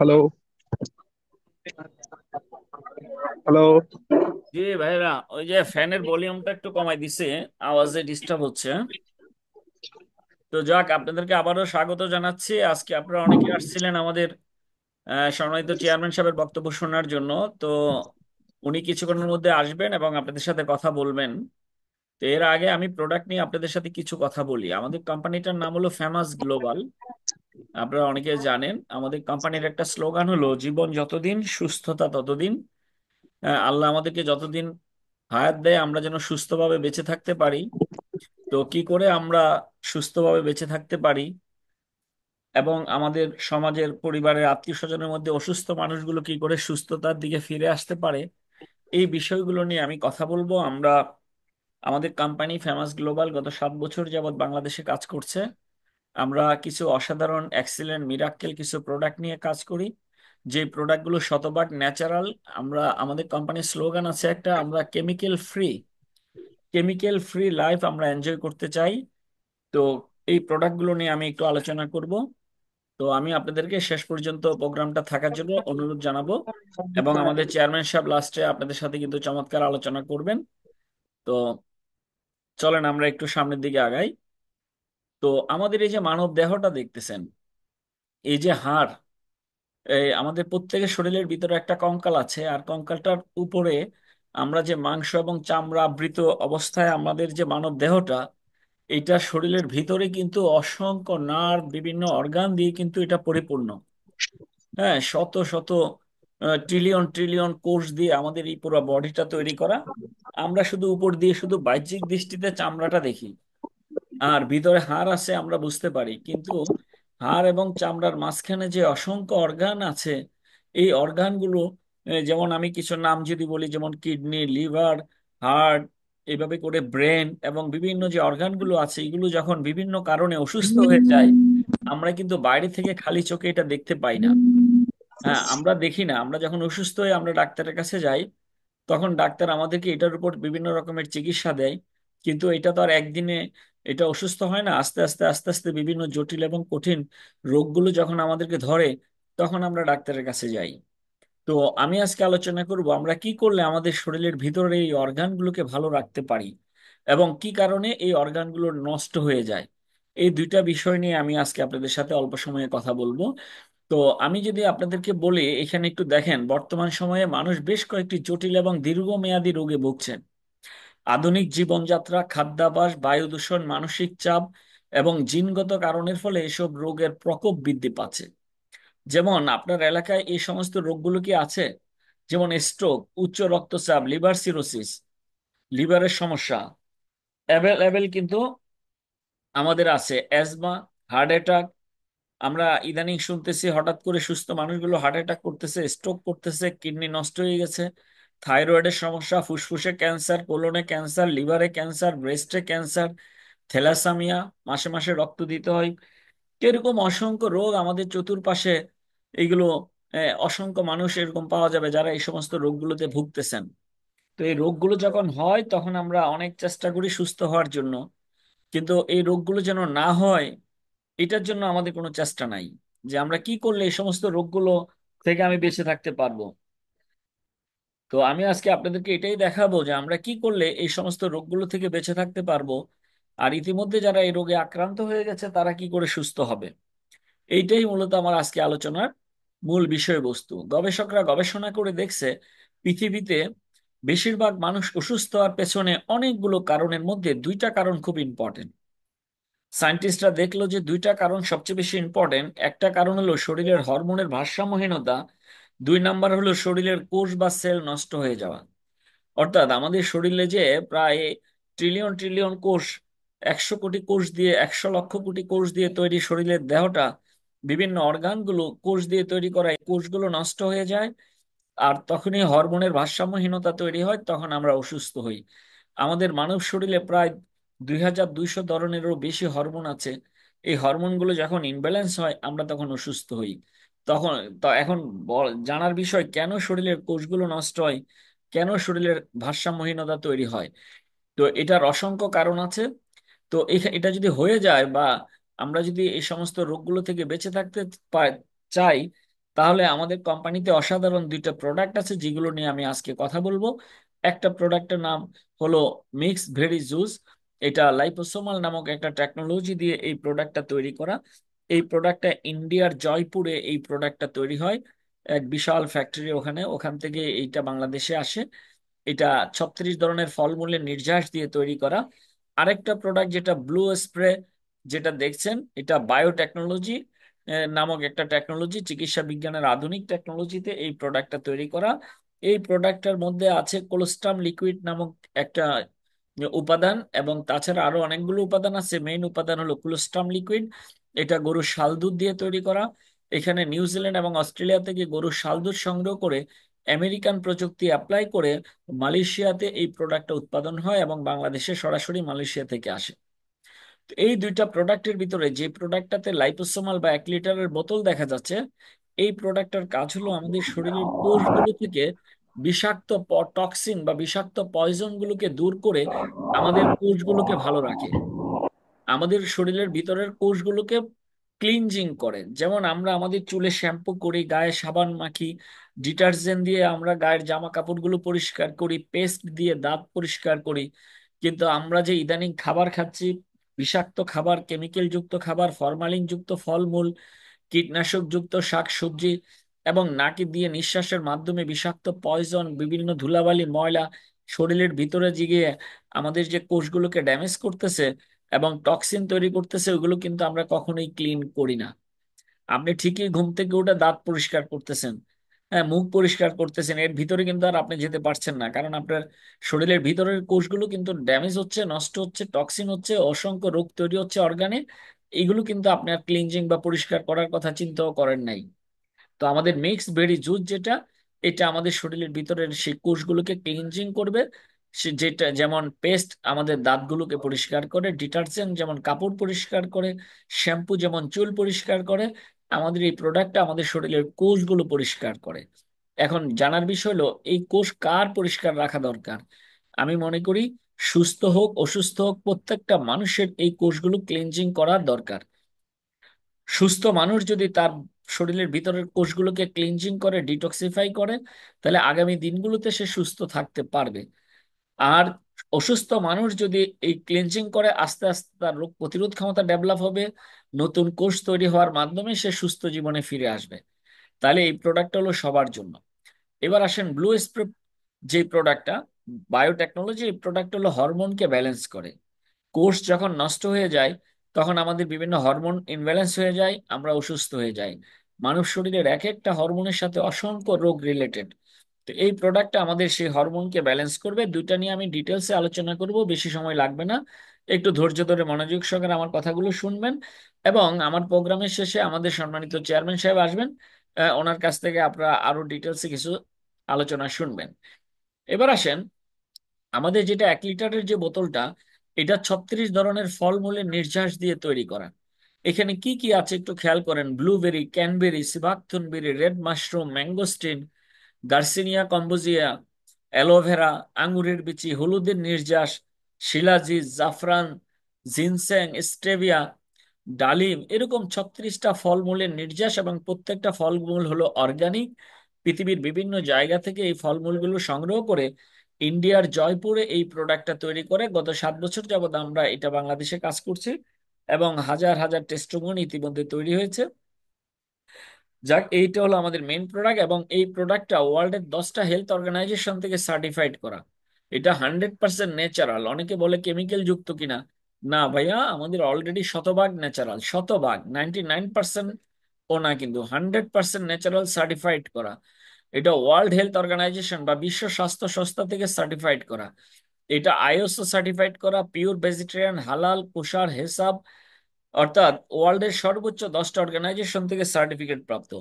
Hello. Hello. জি ভাইরা, ওই যে ফ্যানের ভলিউমটা একটু কমাই দিছে, আওয়াজে ডিস্টার্ব হচ্ছে। তো যাক, আপনাদেরকে আবারও স্বাগত জানাচ্ছি। আজকে আপনারা অনেকে আসছিলেন আমাদের সম্মানিত চেয়ারম্যান সাহেবের বক্তব্য শোনার জন্য। তো উনি কিছুক্ষণের মধ্যে আসবেন এবং আপনাদের সাথে কথা বলবেন। তো এর আগে আমি প্রোডাক্ট নিয়ে আপনাদের সাথে কিছু কথা বলি। আমাদের কোম্পানিটার নাম হলো ফেমাস গ্লোবাল। আপনারা অনেকে জানেন আমাদের কোম্পানির একটা স্লোগান হলো জীবন যতদিন সুস্থতা ততদিন। আল্লাহ আমাদেরকে যতদিন হায়াত দেয় আমরা যেন সুস্থভাবে বেঁচে থাকতে পারি। তো কি করে আমরা সুস্থভাবে বেঁচে থাকতে পারি এবং আমাদের সমাজের পরিবারের আত্মীয় স্বজনের মধ্যে অসুস্থ মানুষগুলো কি করে সুস্থতার দিকে ফিরে আসতে পারে, এই বিষয়গুলো নিয়ে আমি কথা বলবো। আমাদের কোম্পানি ফেমাস গ্লোবাল গত 7 বছর যাবৎ বাংলাদেশে কাজ করছে। আমরা কিছু অসাধারণ এক্সিলেন্ট মিরাক্কেল কিছু প্রোডাক্ট নিয়ে কাজ করি, যে প্রোডাক্টগুলো শতভাগ ন্যাচারাল। আমাদের কোম্পানির স্লোগান আছে একটা, আমরা কেমিক্যাল ফ্রি লাইফ আমরা এনজয় করতে চাই। তো এই প্রোডাক্টগুলো নিয়ে আমি একটু আলোচনা করব। তো আমি আপনাদেরকে শেষ পর্যন্ত প্রোগ্রামটা থাকার জন্য অনুরোধ জানাবো, এবং আমাদের চেয়ারম্যান সাহেব লাস্টে আপনাদের সাথে কিন্তু চমৎকার আলোচনা করবেন। তো চলেন আমরা একটু সামনের দিকে আগাই। তো আমাদের এই যে মানব দেহটা দেখতেছেন, এই যে হাড়, এই আমাদের প্রত্যেকের শরীরের ভিতরে একটা কঙ্কাল আছে, আর কঙ্কালটার উপরে আমরা যে মাংস এবং চামড়া আবৃত অবস্থায় আমাদের যে মানব দেহটা, এটা শরীরের ভিতরে কিন্তু অসংখ্য নার্ভ বিভিন্ন অর্গান দিয়ে কিন্তু এটা পরিপূর্ণ। হ্যাঁ, শত শত ট্রিলিয়ন ট্রিলিয়ন কোষ দিয়ে আমাদের এই পুরো বডিটা তৈরি করা। আমরা শুধু উপর দিয়ে শুধু বাহ্যিক দৃষ্টিতে চামড়াটা দেখি, আর ভিতরে হাড় আছে আমরা বুঝতে পারি, কিন্তু হাড় এবং চামড়ার মাঝখানে যে অসংখ্য অর্গান আছে, এই অর্গানগুলো, যেমন আমি কিছু নাম যদি বলি, যেমন কিডনি, লিভার, হার্ট, এইভাবে করে ব্রেন এবং বিভিন্ন যে অর্গানগুলো আছে, এগুলো যখন বিভিন্ন কারণে অসুস্থ হয়ে যায়, আমরা কিন্তু বাইরে থেকে খালি চোখে এটা দেখতে পাই না। হ্যাঁ, আমরা দেখি না। আমরা যখন অসুস্থ হয়ে আমরা ডাক্তারের কাছে যাই, তখন ডাক্তার আমাদেরকে এটার উপর বিভিন্ন রকমের চিকিৎসা দেয়। কিন্তু এটা তো আর একদিনে এটা অসুস্থ হয় না। আস্তে আস্তে আস্তে আস্তে বিভিন্ন জটিল এবং কঠিন রোগগুলো যখন আমাদেরকে ধরে, তখন আমরা ডাক্তারের কাছে যাই। তো আমি আজকে আলোচনা করব আমরা কি করলে আমাদের শরীরের ভিতরে এই অর্গানগুলোকে ভালো রাখতে পারি, এবং কি কারণে এই অর্গানগুলো নষ্ট হয়ে যায়। এই দুইটা বিষয় নিয়ে আমি আজকে আপনাদের সাথে অল্প সময়ে কথা বলবো। তো আমি যদি আপনাদেরকে বলি, এখানে একটু দেখেন, বর্তমান সময়ে মানুষ বেশ কয়েকটি জটিল এবং দীর্ঘমেয়াদী রোগে ভুগছেন। আধুনিক জীবনযাত্রা, খাদ্যাভ্যাস, বায়ু দূষণ, মানসিক চাপ এবং জিনগত কারণের ফলে এসব রোগের প্রকোপ বৃদ্ধি পাচ্ছে। যেমন আপনার এলাকায় এই সমস্ত রোগগুলো কি আছে? যেমন স্ট্রোক, উচ্চ রক্তচাপ, লিভার সিরোসিস, লিভারের সমস্যা অ্যাভেলেবেল কিন্তু আমাদের আছে। অ্যাজমা, হার্ট অ্যাটাক, আমরা ইদানিং শুনতেছি হঠাৎ করে সুস্থ মানুষগুলো হার্ট অ্যাটাক করতেছে, স্ট্রোক করতেছে, কিডনি নষ্ট হয়ে গেছে। থাইরয়েডের সমস্যা, ফুসফুসে ক্যান্সার, কোলনে ক্যান্সার, লিভারে ক্যান্সার, ব্রেস্টে ক্যান্সার, থ্যালাসেমিয়া, মাসে মাসে রক্ত দিতে হয়। এরকম অসংখ্য রোগ আমাদের চতুর্পাশে। এইগুলো অসংখ্য মানুষ এরকম পাওয়া যাবে যারা এই সমস্ত রোগগুলোতে ভুগতেছেন। তো এই রোগগুলো যখন হয় তখন আমরা অনেক চেষ্টা করি সুস্থ হওয়ার জন্য, কিন্তু এই রোগগুলো যেন না হয় এটার জন্য আমাদের কোনো চেষ্টা নাই, যে আমরা কি করলে এই সমস্ত রোগগুলো থেকে আমি বেঁচে থাকতে পারবো। তো আমি আজকে আপনাদেরকে এটাই দেখাবো যে আমরা কি করলে এই সমস্ত রোগগুলো থেকে বেঁচে থাকতে পারবো, আর ইতিমধ্যে যারা এই রোগে আক্রান্ত হয়ে গেছে তারা কি করে সুস্থ হবে। এইটাই মূলত আমার আজকে আলোচনার মূল বিষয়বস্তু। গবেষকরা গবেষণা করে দেখছে, পৃথিবীতে বেশিরভাগ মানুষ অসুস্থ হওয়ার পেছনে অনেকগুলো কারণের মধ্যে দুইটা কারণ খুব ইম্পর্টেন্ট। সায়েন্টিস্টরা দেখলো যে দুইটা কারণ সবচেয়ে বেশি ইম্পর্টেন্ট। একটা কারণ হলো শরীরের হরমোনের ভারসাম্যহীনতা, দুই নাম্বার হলো শরীরের কোষ বা সেল নষ্ট হয়ে যাওয়া। অর্থাৎ আমাদের শরীরে যে প্রায় ট্রিলিয়ন ট্রিলিয়ন কোষ, 100 কোটি কোষ দিয়ে, 100 লক্ষ কোটি কোষ দিয়ে তৈরি শরীরের দেহটা, বিভিন্ন অর্গানগুলো কোষ দিয়ে তৈরি করা, এই কোষগুলো নষ্ট হয়ে যায়। আর তখনই হরমোনের ভারসাম্যহীনতা তৈরি হয়, তখন আমরা অসুস্থ হই। আমাদের মানব শরীরে প্রায় 2200 ধরনেরও বেশি হরমোন আছে। এই হরমোনগুলো যখন ইমব্যালেন্স হয় আমরা তখন অসুস্থ হই। তখন তো এখন জানার বিষয়, কেন শরীরের কোষগুলো নষ্ট হয়, কেন শরীরের ভারসাম্যহীনতা তৈরি হয়। তো এটার অসংখ্য কারণ আছে। তো এটা যদি হয়ে যায়, বা আমরা যদি এই সমস্ত রোগগুলো থেকে বেঁচে থাকতে চাই, তাহলে আমাদের কোম্পানিতে অসাধারণ দুইটা প্রোডাক্ট আছে যেগুলো নিয়ে আমি আজকে কথা বলবো। একটা প্রোডাক্টের নাম হলো মিক্স ভেরি জুস। এটা লাইপোসোমাল নামক একটা টেকনোলজি দিয়ে এই প্রোডাক্টটা তৈরি করা। এই প্রোডাক্টটা ইন্ডিয়ার জয়পুরে এই প্রোডাক্টটা তৈরি হয়, এক বিশাল ফ্যাক্টরি ওখানে, ওখান থেকে এইটা বাংলাদেশে আসে। এটা 36 ধরনের ফলমূলের নির্যাস দিয়ে তৈরি করা। আরেকটা প্রোডাক্ট যেটা ব্লু স্প্রে, যেটা দেখছেন, এটা বায়োটেকনোলজি নামক একটা টেকনোলজি, চিকিৎসা বিজ্ঞানের আধুনিক টেকনোলজিতে এই প্রোডাক্টটা তৈরি করা। এই প্রোডাক্টটার মধ্যে আছে কোলোস্টাম লিকুইড নামক একটা উপাদান, এবং তাছাড়া আরো অনেকগুলো উপাদান আছে। মেইন উপাদান হলো কোলোস্টাম লিকুইড। এটা গরুর শাল দুধ দিয়ে তৈরি করা। এখানে নিউজিল্যান্ড এবং অস্ট্রেলিয়া থেকে গরুর শাল দুধ সংগ্রহ করে আমেরিকান প্রযুক্তি অ্যাপ্লাই করে মালয়েশিয়াতে এই প্রোডাক্টটা উৎপাদন হয় এবং বাংলাদেশে সরাসরি মালয়েশিয়া থেকে আসে। তো এই দুইটা প্রোডাক্টের ভিতরে যে প্রোডাক্টটাতে লাইপোসোমাল বা 1 লিটারের বোতল দেখা যাচ্ছে, এই প্রোডাক্টের কাজ হলো আমাদের শরীরের কোষগুলো থেকে বিষাক্ত টক্সিন বা বিষাক্ত পয়জন গুলোকে দূর করে আমাদের কোষগুলোকে ভালো রাখে, আমাদের শরীরের ভিতরের কোষগুলোকে ক্লিনজিং করে। যেমন আমরা আমাদের চুলে শ্যাম্পু করি, গায়ে সাবান মাখি, ডিটারজেন্ট দিয়ে আমরা গায়ের জামা কাপড়গুলো পরিষ্কার করি, পেস্ট দিয়ে দাঁত পরিষ্কার করি, কিন্তু আমরা যে ইদানিং খাবার খাচ্ছি, বিষাক্ত খাবার, কেমিক্যাল যুক্ত খাবার, ফরমালিন যুক্ত ফলমূল, কীটনাশক যুক্ত শাক সবজি, এবং নাকি দিয়ে নিঃশ্বাসের মাধ্যমে বিষাক্ত পয়জন, বিভিন্ন ধুলাবালি ময়লা শরীরের ভিতরে গিয়ে আমাদের যে কোষগুলোকে ড্যামেজ করতেছে এবং টক্সিন তৈরি করতেছে, ওগুলো কিন্তু আমরা কখনোই ক্লিন করি না। আপনি ঠিকই ঘুম থেকে উঠে দাঁত পরিষ্কার করতেছেন, হ্যাঁ, মুখ পরিষ্কার করতেছেন, এর ভিতরে কিন্তু আর আপনি যেতে পারছেন না, কারণ আপনার শরীরের ভিতরের কোষগুলো কিন্তু ড্যামেজ হচ্ছে, নষ্ট হচ্ছে, টক্সিন হচ্ছে, অসংখ্য রোগ তৈরি হচ্ছে অর্গানে। এগুলো কিন্তু আপনি আর ক্লিনজিং বা পরিষ্কার করার কথা চিন্তাও করেন নাই। তো আমাদের মিক্স বেরি জুস যেটা, এটা আমাদের শরীরের ভিতরের সেই কোষগুলোকে ক্লিনজিং করবে। সে যেটা যেমন পেস্ট আমাদের দাঁতগুলোকে পরিষ্কার করে, ডিটারজেন্ট যেমন কাপড় পরিষ্কার করে, শ্যাম্পু যেমন চুল পরিষ্কার করে, আমাদের এই প্রোডাক্টটা আমাদের শরীরের কোষগুলো পরিষ্কার করে। এখন জানার বিষয় হলো এই কোষ কার পরিষ্কার রাখা দরকার। আমি মনে করি সুস্থ হোক অসুস্থ হোক প্রত্যেকটা মানুষের এই কোষগুলো ক্লিনজিং করার দরকার। সুস্থ মানুষ যদি তার শরীরের ভিতরের কোষগুলোকে ক্লিনজিং করে, ডিটক্সিফাই করে, তাহলে আগামী দিনগুলোতে সে সুস্থ থাকতে পারবে। আর অসুস্থ মানুষ যদি এই ক্লিনজিং করে, আস্তে আস্তে তার রোগ প্রতিরোধ ক্ষমতা ডেভেলপ হবে, নতুন কোষ তৈরি হওয়ার মাধ্যমে সে সুস্থ জীবনে ফিরে আসবে। তাহলে এই প্রোডাক্টটা হলো সবার জন্য। এবার আসেন ব্লু স্প্রে, যে প্রোডাক্টটা বায়োটেকনোলজি, এই প্রোডাক্ট হলো হরমোনকে ব্যালেন্স করে। কোষ যখন নষ্ট হয়ে যায়, তখন আমাদের বিভিন্ন হরমোন ইনব্যালেন্স হয়ে যায়, আমরা অসুস্থ হয়ে যাই। মানব শরীরের এক একটা হরমোনের সাথে অসংখ্য রোগ রিলেটেড। তো এই প্রোডাক্টটা আমাদের সেই হরমোনকে ব্যালেন্স করবে। দুইটা নিয়ে আমি ডিটেলসে আলোচনা করব, বেশি সময় লাগবে না। একটু ধৈর্য ধরে মনোযোগ সহকারে আমার কথাগুলো শুনবেন, এবং আমার প্রোগ্রামের শেষে আমাদের সম্মানিত চেয়ারম্যান সাহেব আসবেন, ওনার কাছ থেকে আপনারা আরো ডিটেলসে কিছু আলোচনা শুনবেন। এবার আসেন, আমাদের যেটা 1 লিটারের যে বোতলটা, এটা 36 ধরনের ফলমূলের নির্যাস দিয়ে তৈরি করা। এখানে কি কি আছে একটু খেয়াল করেন: blueberry, cranberry, sea buckthorn berry, red mushroom, mangosteen, garcinia cambogia, aloe vera, আঙ্গুরের বিচি, হলুদের নির্যাস, শিলাজিৎ, জাফরান, জিনসেং, স্টেভিয়া, ডালিম, এরকম 36টা ফলমূলের নির্যাস, এবং প্রত্যেকটা ফলমূল হলো অর্গানিক। পৃথিবীর বিভিন্ন জায়গা থেকে এই ফলমূলগুলো সংগ্রহ করে ইন্ডিয়ার জয়পুরে এই প্রোডাক্টটা তৈরি করে। গত 7 বছর যাবত আমরা এটা বাংলাদেশে কাজ করছি, এবং হাজার হাজার টেস্টিমনি ইতিমধ্যে তৈরি হয়েছে। যাক, এইটা হলো আমাদের মেইন প্রোডাক্ট, এবং এই প্রোডাক্টটা ওয়ার্ল্ডের 10টা হেলথ অর্গানাইজেশন থেকে সার্টিফাইড করা। এটা 100% ন্যাচারাল। অনেকে বলে কেমিক্যাল যুক্ত কিনা। না ভাইয়া, আমাদের অলরেডি শতভাগ ন্যাচারাল, শতভাগ 99%। ও না, কিন্তু 100% ন্যাচারাল সার্টিফাইড করা। এটা ওয়ার্ল্ড হেলথ অর্গানাইজেশন বা বিশ্ব স্বাস্থ্য সংস্থা থেকে সার্টিফাইড করা। এটা আইএসও সার্টিফাইড করা, পিওর ভেজিটেরিয়ান, হালাল, কোষার, হেসাব, অর্থাৎ ওয়ার্ল্ডের সর্বোচ্চ 10টা অর্গানাইজেশন থেকে সার্টিফিকেট প্রাপ্ত।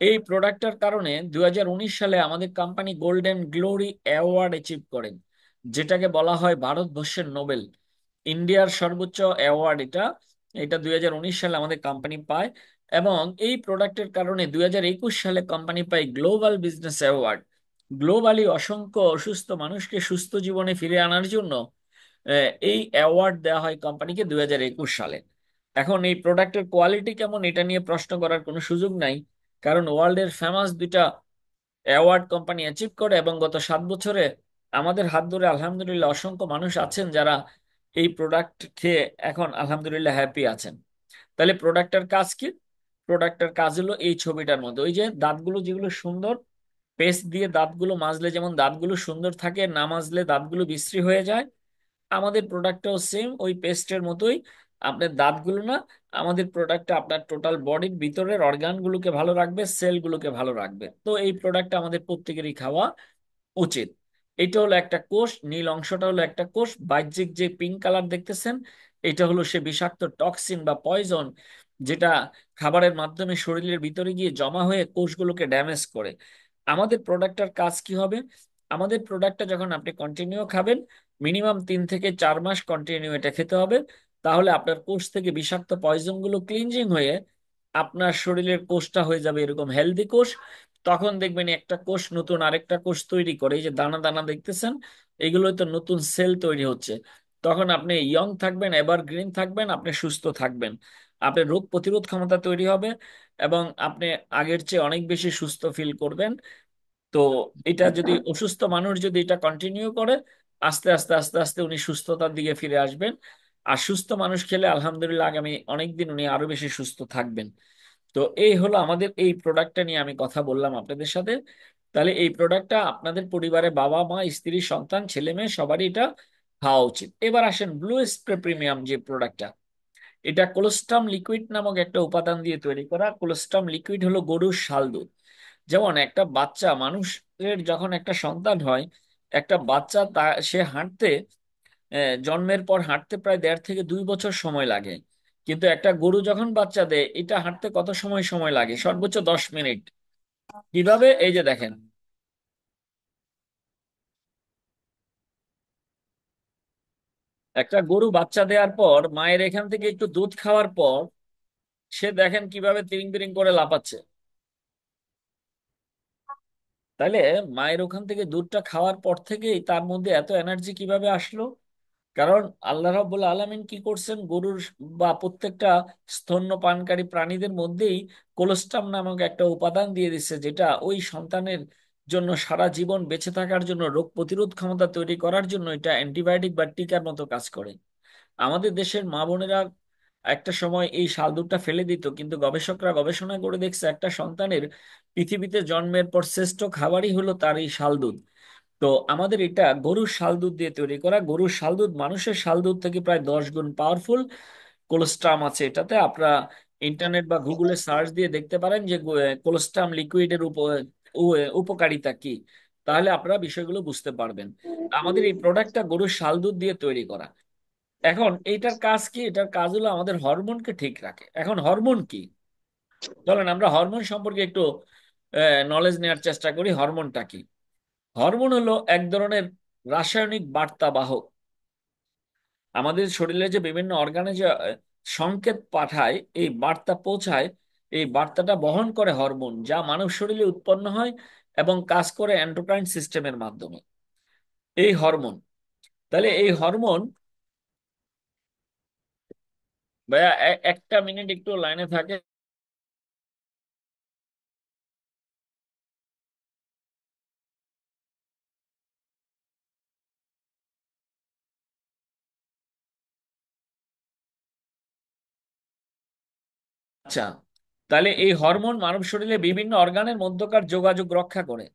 এই প্রোডাক্টটার কারণে 2019 সালে আমাদের company golden glory award achieve করেন, যেটাকে বলা হয় ভারতবর্ষের নোবেল। ইন্ডিয়ার সর্বোচ্চ অ্যাওয়ার্ড এটা। এটা 2019 সালে আমাদের কোম্পানি পায়, এবং এই প্রোডাক্টের কারণে 2021 সালে কোম্পানি পায় গ্লোবাল বিজনেস অ্যাওয়ার্ড। গ্লোবালি অসংখ্য অসুস্থ মানুষকে সুস্থ জীবনে ফিরে আনার জন্য এই অ্যাওয়ার্ড দেওয়া হয় কোম্পানিকে 2021 সালে। এখন এই প্রোডাক্টের কোয়ালিটি কেমন, এটা নিয়ে প্রশ্ন করার কোনো সুযোগ নাই। কারণ ওয়ার্ল্ডের ফেমাস দুইটা অ্যাওয়ার্ড কোম্পানি অ্যাচিভ করে, এবং গত 7 বছরে আমাদের হাত ধরে আলহামদুলিল্লাহ অসংখ্য মানুষ আছেন যারা এই প্রোডাক্ট খেয়ে এখন আলহামদুলিল্লাহ হ্যাপি আছেন। তাহলে প্রোডাক্টের কাজ কি? প্রোডাক্টের কাজ হলো এই ছবিটার মধ্যে, ওই যে দাঁতগুলো যেগুলো সুন্দর, পেস্ট দিয়ে দাঁতগুলো মাজলে যেমন দাঁতগুলো সুন্দর থাকে, না মাজলে দাঁতগুলো বিশ্রী হয়ে যায়, আমাদের প্রোডাক্টটাও সেম ওই পেস্টের মতোই। আপনার দাঁতগুলো না, আমাদের প্রোডাক্টটা আপনার টোটাল বডির ভিতরের অর্গানগুলোকে ভালো রাখবে, সেলগুলোকে ভালো রাখবে। তো এই প্রোডাক্টটা আমাদের প্রত্যেকেরই খাওয়া উচিত। এটা হলো একটা কোষ, নীল অংশটা হলো একটা কোষ, বাহ্যিক যে পিঙ্ক কালার দেখতেছেন এটা হলো সে বিষাক্ত টক্সিন বা পয়জন, যেটা খাবারের মাধ্যমে শরীরের ভিতরে গিয়ে জমা হয়ে কোষগুলোকে ড্যামেজ করে। আমাদের প্রোডাক্টটার কাজ কি হবে? আমাদের প্রোডাক্টটা যখন আপনি কন্টিনিউ খাবেন, মিনিমাম 3 থেকে 4 মাস কন্টিনিউ এটা খেতে হবে, তাহলে আপনার কোষ থেকে বিষাক্ত পয়জন গুলো ক্লিনজিং হয়ে আপনার শরীরের কোষটা হয়ে যাবে এরকম হেলদি কোষ। তখন দেখবেন একটা কোষ নতুন আরেকটা কোষ তৈরি করে, এই যে দানা দানা দেখতেছেন, এগুলো তো নতুন সেল তৈরি হচ্ছে। তখন আপনি ইয়ং থাকবেন, এভার গ্রিন থাকবেন, আপনি সুস্থ থাকবেন, আপনার রোগ প্রতিরোধ ক্ষমতা তৈরি হবে, এবং আপনি আগের চেয়ে অনেক বেশি সুস্থ ফিল করবেন। তো এটা যদি অসুস্থ মানুষ যদি এটা কন্টিনিউ করে, আস্তে আস্তে আস্তে আস্তে উনি সুস্থতার দিকে ফিরে আসবেন। আর সুস্থ মানুষ খেলে আলহামদুলিল্লাহ আগামী অনেকদিন উনি আরো বেশি সুস্থ থাকবেন। তো এই হলো আমাদের এই প্রোডাক্টটা নিয়ে আমি কথা বললাম আপনাদের সাথে। তাহলে এই প্রোডাক্টটা আপনাদের পরিবারে বাবা মা স্ত্রী সন্তান ছেলে মেয়ে সবারই এটা খাওয়া উচিত। এবার আসেন ব্লু স্প্রে প্রিমিয়াম যে প্রোডাক্টটা, এটা কোলোস্টাম লিকুইড নামক একটা উপাদান দিয়ে তৈরি করা। কোলোস্টাম লিকুইড হলো গরুর শাল দুধ। যেমন একটা বাচ্চা মানুষের যখন একটা সন্তান হয়, একটা বাচ্চা সে হাঁটতে জন্মের পর হাঁটতে প্রায় 1.5 থেকে 2 বছর সময় লাগে। কিন্তু একটা গরু যখন বাচ্চা দেয় এটা হাঁটতে কত সময় সময় লাগে? সর্বোচ্চ 10 মিনিট। কিভাবে? এই যে দেখেন, একটা গরু বাচ্চা দেওয়ার পর মায়ের এখান থেকে একটু দুধ খাওয়ার পর সে দেখেন কিভাবে তিরিং বিরিং করে লাফাচ্ছে। তাইলে মায়ের ওখান থেকে দুধটা খাওয়ার পর থেকেই তার মধ্যে এত এনার্জি কিভাবে আসলো? কারণ আল্লাহ রাব্বুল আলামিন কি করছেন, গরুর বা প্রত্যেকটা স্তন্যপানকারী প্রাণীদের মধ্যেই কোলোস্টাম নামক একটা উপাদান দিয়ে দিচ্ছে, যেটা ওই সন্তানের জন্য সারা জীবন বেঁচে থাকার জন্য, রোগ প্রতিরোধ ক্ষমতা তৈরি করার জন্য এটা অ্যান্টিবায়োটিক বা টিকার মতো কাজ করে। আমাদের দেশের মা বোনেরা একটা সময় এই শাল দুধটা ফেলে দিত, কিন্তু গবেষকরা গবেষণা করে দেখছে একটা সন্তানের পৃথিবীতে জন্মের পর শ্রেষ্ঠ খাবারই হলো তার এই শাল দুধ। তো আমাদের এটা গরুর শাল দুধ দিয়ে তৈরি করা। গরুর শাল দুধ মানুষের শাল দুধ থেকে প্রায় 10 গুণ পাওয়ারফুল। কোলেস্ট্রাম আছে এটাতে। আপনারা ইন্টারনেট বা গুগলে সার্চ দিয়ে দেখতে পারেন যে কোলেস্ট্রাম লিকুইডের উপকারিতা কি, তাহলে আপনারা বিষয়গুলো বুঝতে পারবেন। আমাদের এই প্রোডাক্টটা গরুর শাল দুধ দিয়ে তৈরি করা। এখন এইটার কাজ কি? এটার কাজ হলো আমাদের হরমোনকে ঠিক রাখে। এখন হরমোন কি? চলেন আমরা হরমোন সম্পর্কে একটু নলেজ নেওয়ার চেষ্টা করি। হরমোনটা কি? হরমোন হলো এক ধরনের রাসায়নিক বার্তা বাহক। আমাদের শরীরে যে বিভিন্ন অর্গানে যে সংকেত পাঠায়, এই বার্তা পৌঁছায়, এই বার্তাটা বহন করে হরমোন, যা মানব শরীরে উৎপন্ন হয় এবং কাজ করে এন্ডোক্রাইন সিস্টেমের মাধ্যমে। এই হরমোন, তাহলে এই হরমোন, ভাইয়া একটা মিনিট একটু লাইনে থাকে। আচ্ছা, তাহলে এই হরমোন মানব শরীরে বিভিন্ন অর্গানের মধ্যকার যোগাযোগ রক্ষা করে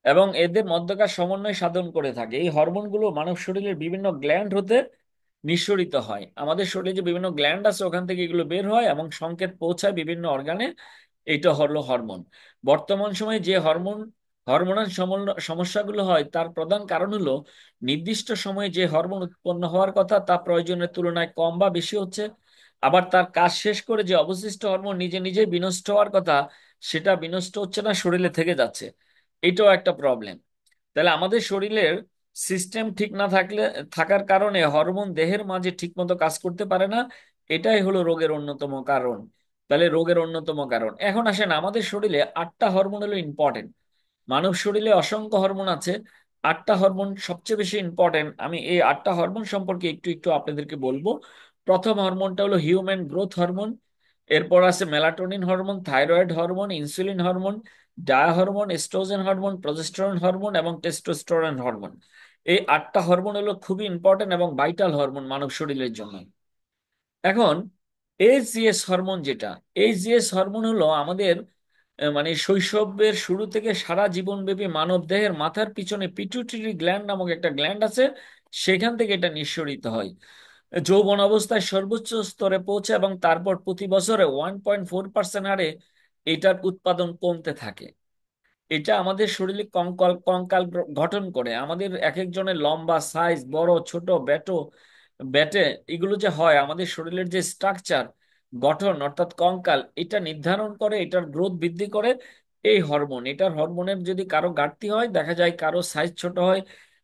এবং এদের মধ্যকার সমন্বয় সাধন করে থাকে। এই হরমোনগুলো মানব শরীরের বিভিন্ন গ্ল্যান্ড হতে নিঃসরিত হয়। আমাদের শরীরে যে বিভিন্ন গ্ল্যান্ড আছে ওখান থেকে এগুলো বের হয় এবং সংকেত পৌঁছায় বিভিন্ন অর্গানে। এটা হলো হরমোন। বর্তমান সময়ে যে হরমোনাল সমস্যাগুলো হয় তার প্রধান কারণ হলো নির্দিষ্ট সময়ে যে হরমোন উৎপন্ন হওয়ার কথা তা প্রয়োজনের তুলনায় কম বা বেশি হচ্ছে। আবার তার কাজ শেষ করে যে অবশিষ্ট হরমোন নিজে নিজে বিনষ্ট হওয়ার কথা, সেটা বিনষ্ট হচ্ছে না, শরীরে থেকে যাচ্ছে। এটাও একটা প্রবলেম। তাহলে আমাদের শরীরের সিস্টেম ঠিক না থাকলে, থাকার কারণে হরমোন দেহের মাঝে ঠিকমতো কাজ করতে পারে না। এটাই হলো রোগের অন্যতম কারণ। তাহলে রোগের অন্যতম কারণ, এখন আসেন আমাদের শরীরে 8টা হরমোন হলো ইম্পর্টেন্ট। মানব শরীরে অসংখ্য হরমোন আছে, 8টা হরমোন সবচেয়ে বেশি ইম্পর্টেন্ট। আমি এই 8টা হরমোন সম্পর্কে একটু একটু আপনাদেরকে বলবো। প্রথম হরমোনটা হলো হিউম্যান গ্রোথ হরমোন। এরপর আছে melatonin hormone, thyroid hormone, insulin hormone, ডায়াহরমোন, এস্ট্রোজেন হরমোন, প্রজেস্টেরন হরমোন এবং টেস্টোস্টেরন হরমোন। এই 8টা হরমোন হলো খুবই ইম্পর্টেন্ট এবং ভাইটাল হরমোন মানব শরীরের জন্য। এখন এইচজিএস হরমোন যেটা, এইচজিএস হরমোন হলো আমাদের মানে শৈশবের শুরু থেকে সারা জীবনব্যাপী মানব দেহের মাথার পিছনে পিটুইটারি গ্ল্যান্ড নামক একটা গ্ল্যান্ড আছে, সেখান থেকে এটা নিঃসরিত হয় যৌবন অবস্থায় সর্বোচ্চ স্তরে পৌঁছে এবং তারপর প্রতি বছরে 1.4% হারে এটার উৎপাদন কমতে থাকে। এটা আমাদের শরীরে কঙ্কাল কঙ্কাল গঠন করে। আমাদের এক একজনের লম্বা, সাইজ, বড় ছোট, ব্যাটে এগুলো যে হয় আমাদের শরীরের যে স্ট্রাকচার গঠন অর্থাৎ কঙ্কাল, এটা নির্ধারণ করে, এটার গ্রোথ বৃদ্ধি করে এই হরমোন। এটার হরমোনের যদি কারো ঘাটতি হয় দেখা যায় কারো সাইজ ছোট হয়,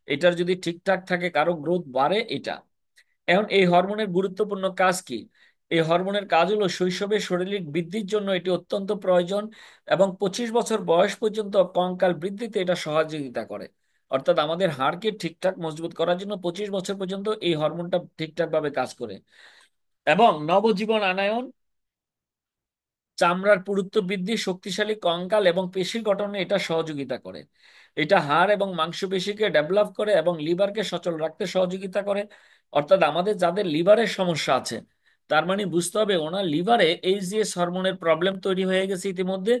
এটার যদি ঠিকঠাক থাকে কারো গ্রোথ বাড়ে এটা। এখন এই হরমোনের গুরুত্বপূর্ণ কাজ কি? এই হরমোনের কাজ হলো শৈশবে শারীরিক বৃদ্ধির জন্য এটি অত্যন্ত প্রয়োজন এবং 25 বছর বয়স পর্যন্ত কঙ্কাল বৃদ্ধিতে এটা সহযোগিতা করে। অর্থাৎ আমাদের হাড়কে ঠিকঠাক মজবুত করার জন্য 25 বছর পর্যন্ত এই হরমোনটা ঠিকঠাক ভাবে কাজ করে। এবং নবজীবন আনায়ন, চামড়ার পুরুত্ব বৃদ্ধি, শক্তিশালী কঙ্কাল এবং পেশির গঠনে এটা সহযোগিতা করে। এটা হাড় এবং মাংসপেশিকে ডেভেলপ করে এবং লিভারকে সচল রাখতে সহযোগিতা করে। অর্থাৎ আমাদের যাদের লিভারের সমস্যা আছে, তার মানে বুঝতে হবে ওনার লিভারে এইচজিএস হরমোনের প্রবলেম তৈরি হয়ে গেছে ইতিমধ্যে।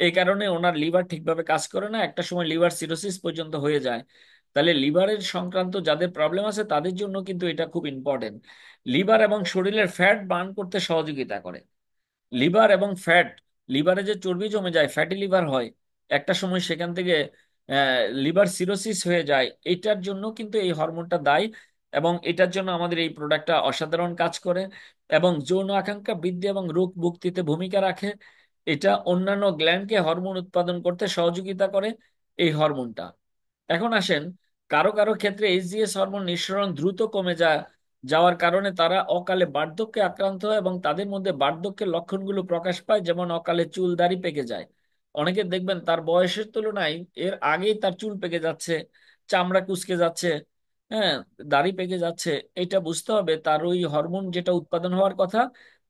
এই কারণে ওনার লিভার ঠিকভাবে কাজ করে না, একটা সময় লিভার সিরোসিস পর্যন্ত হয়ে যায়। তাহলে লিভারের সংক্রান্ত যাদের প্রবলেম আছে তাদের জন্য কিন্তু এটা খুব ইম্পর্টেন্ট। লিভার এবং শরীরের ফ্যাট বার্ন করতে সহযোগিতা করে। লিভার এবং ফ্যাট, লিভারে যে চর্বি জমে যায় ফ্যাটি লিভার হয়, একটা সময় সেখান থেকে লিভার সিরোসিস হয়ে যায়, এটার জন্য কিন্তু এই হরমোনটা দায়ী। এবং এটার জন্য আমাদের এই প্রোডাক্টটা অসাধারণ কাজ করে এবং যৌন আকাঙ্ক্ষা বৃদ্ধি এবং রোগ মুক্তিতে ভূমিকা রাখে। এটা অন্যান্য গ্ল্যান্ডকে হরমোন উৎপাদন করতে সহযোগিতা করে এই হরমোনটা। এখন আসেন, কারো কারো ক্ষেত্রে এইচজিএস হরমোন নিঃসরণ দ্রুত কমে যাওয়ার কারণে তারা অকালে বার্ধক্যে আক্রান্ত হয় এবং তাদের মধ্যে বার্ধক্যের লক্ষণগুলো প্রকাশ পায়, যেমন অকালে চুল দাড়ি পেকে যায়। অনেকে দেখবেন তার বয়সের তুলনায় এর আগেই তার চুল পেকে যাচ্ছে, চামড়া কুঁচকে যাচ্ছে, হ্যাঁ, দাড়ি পেকে যাচ্ছে। এটা বুঝতে হবে তার ওই হরমোন যেটা উৎপাদন হওয়ার কথা,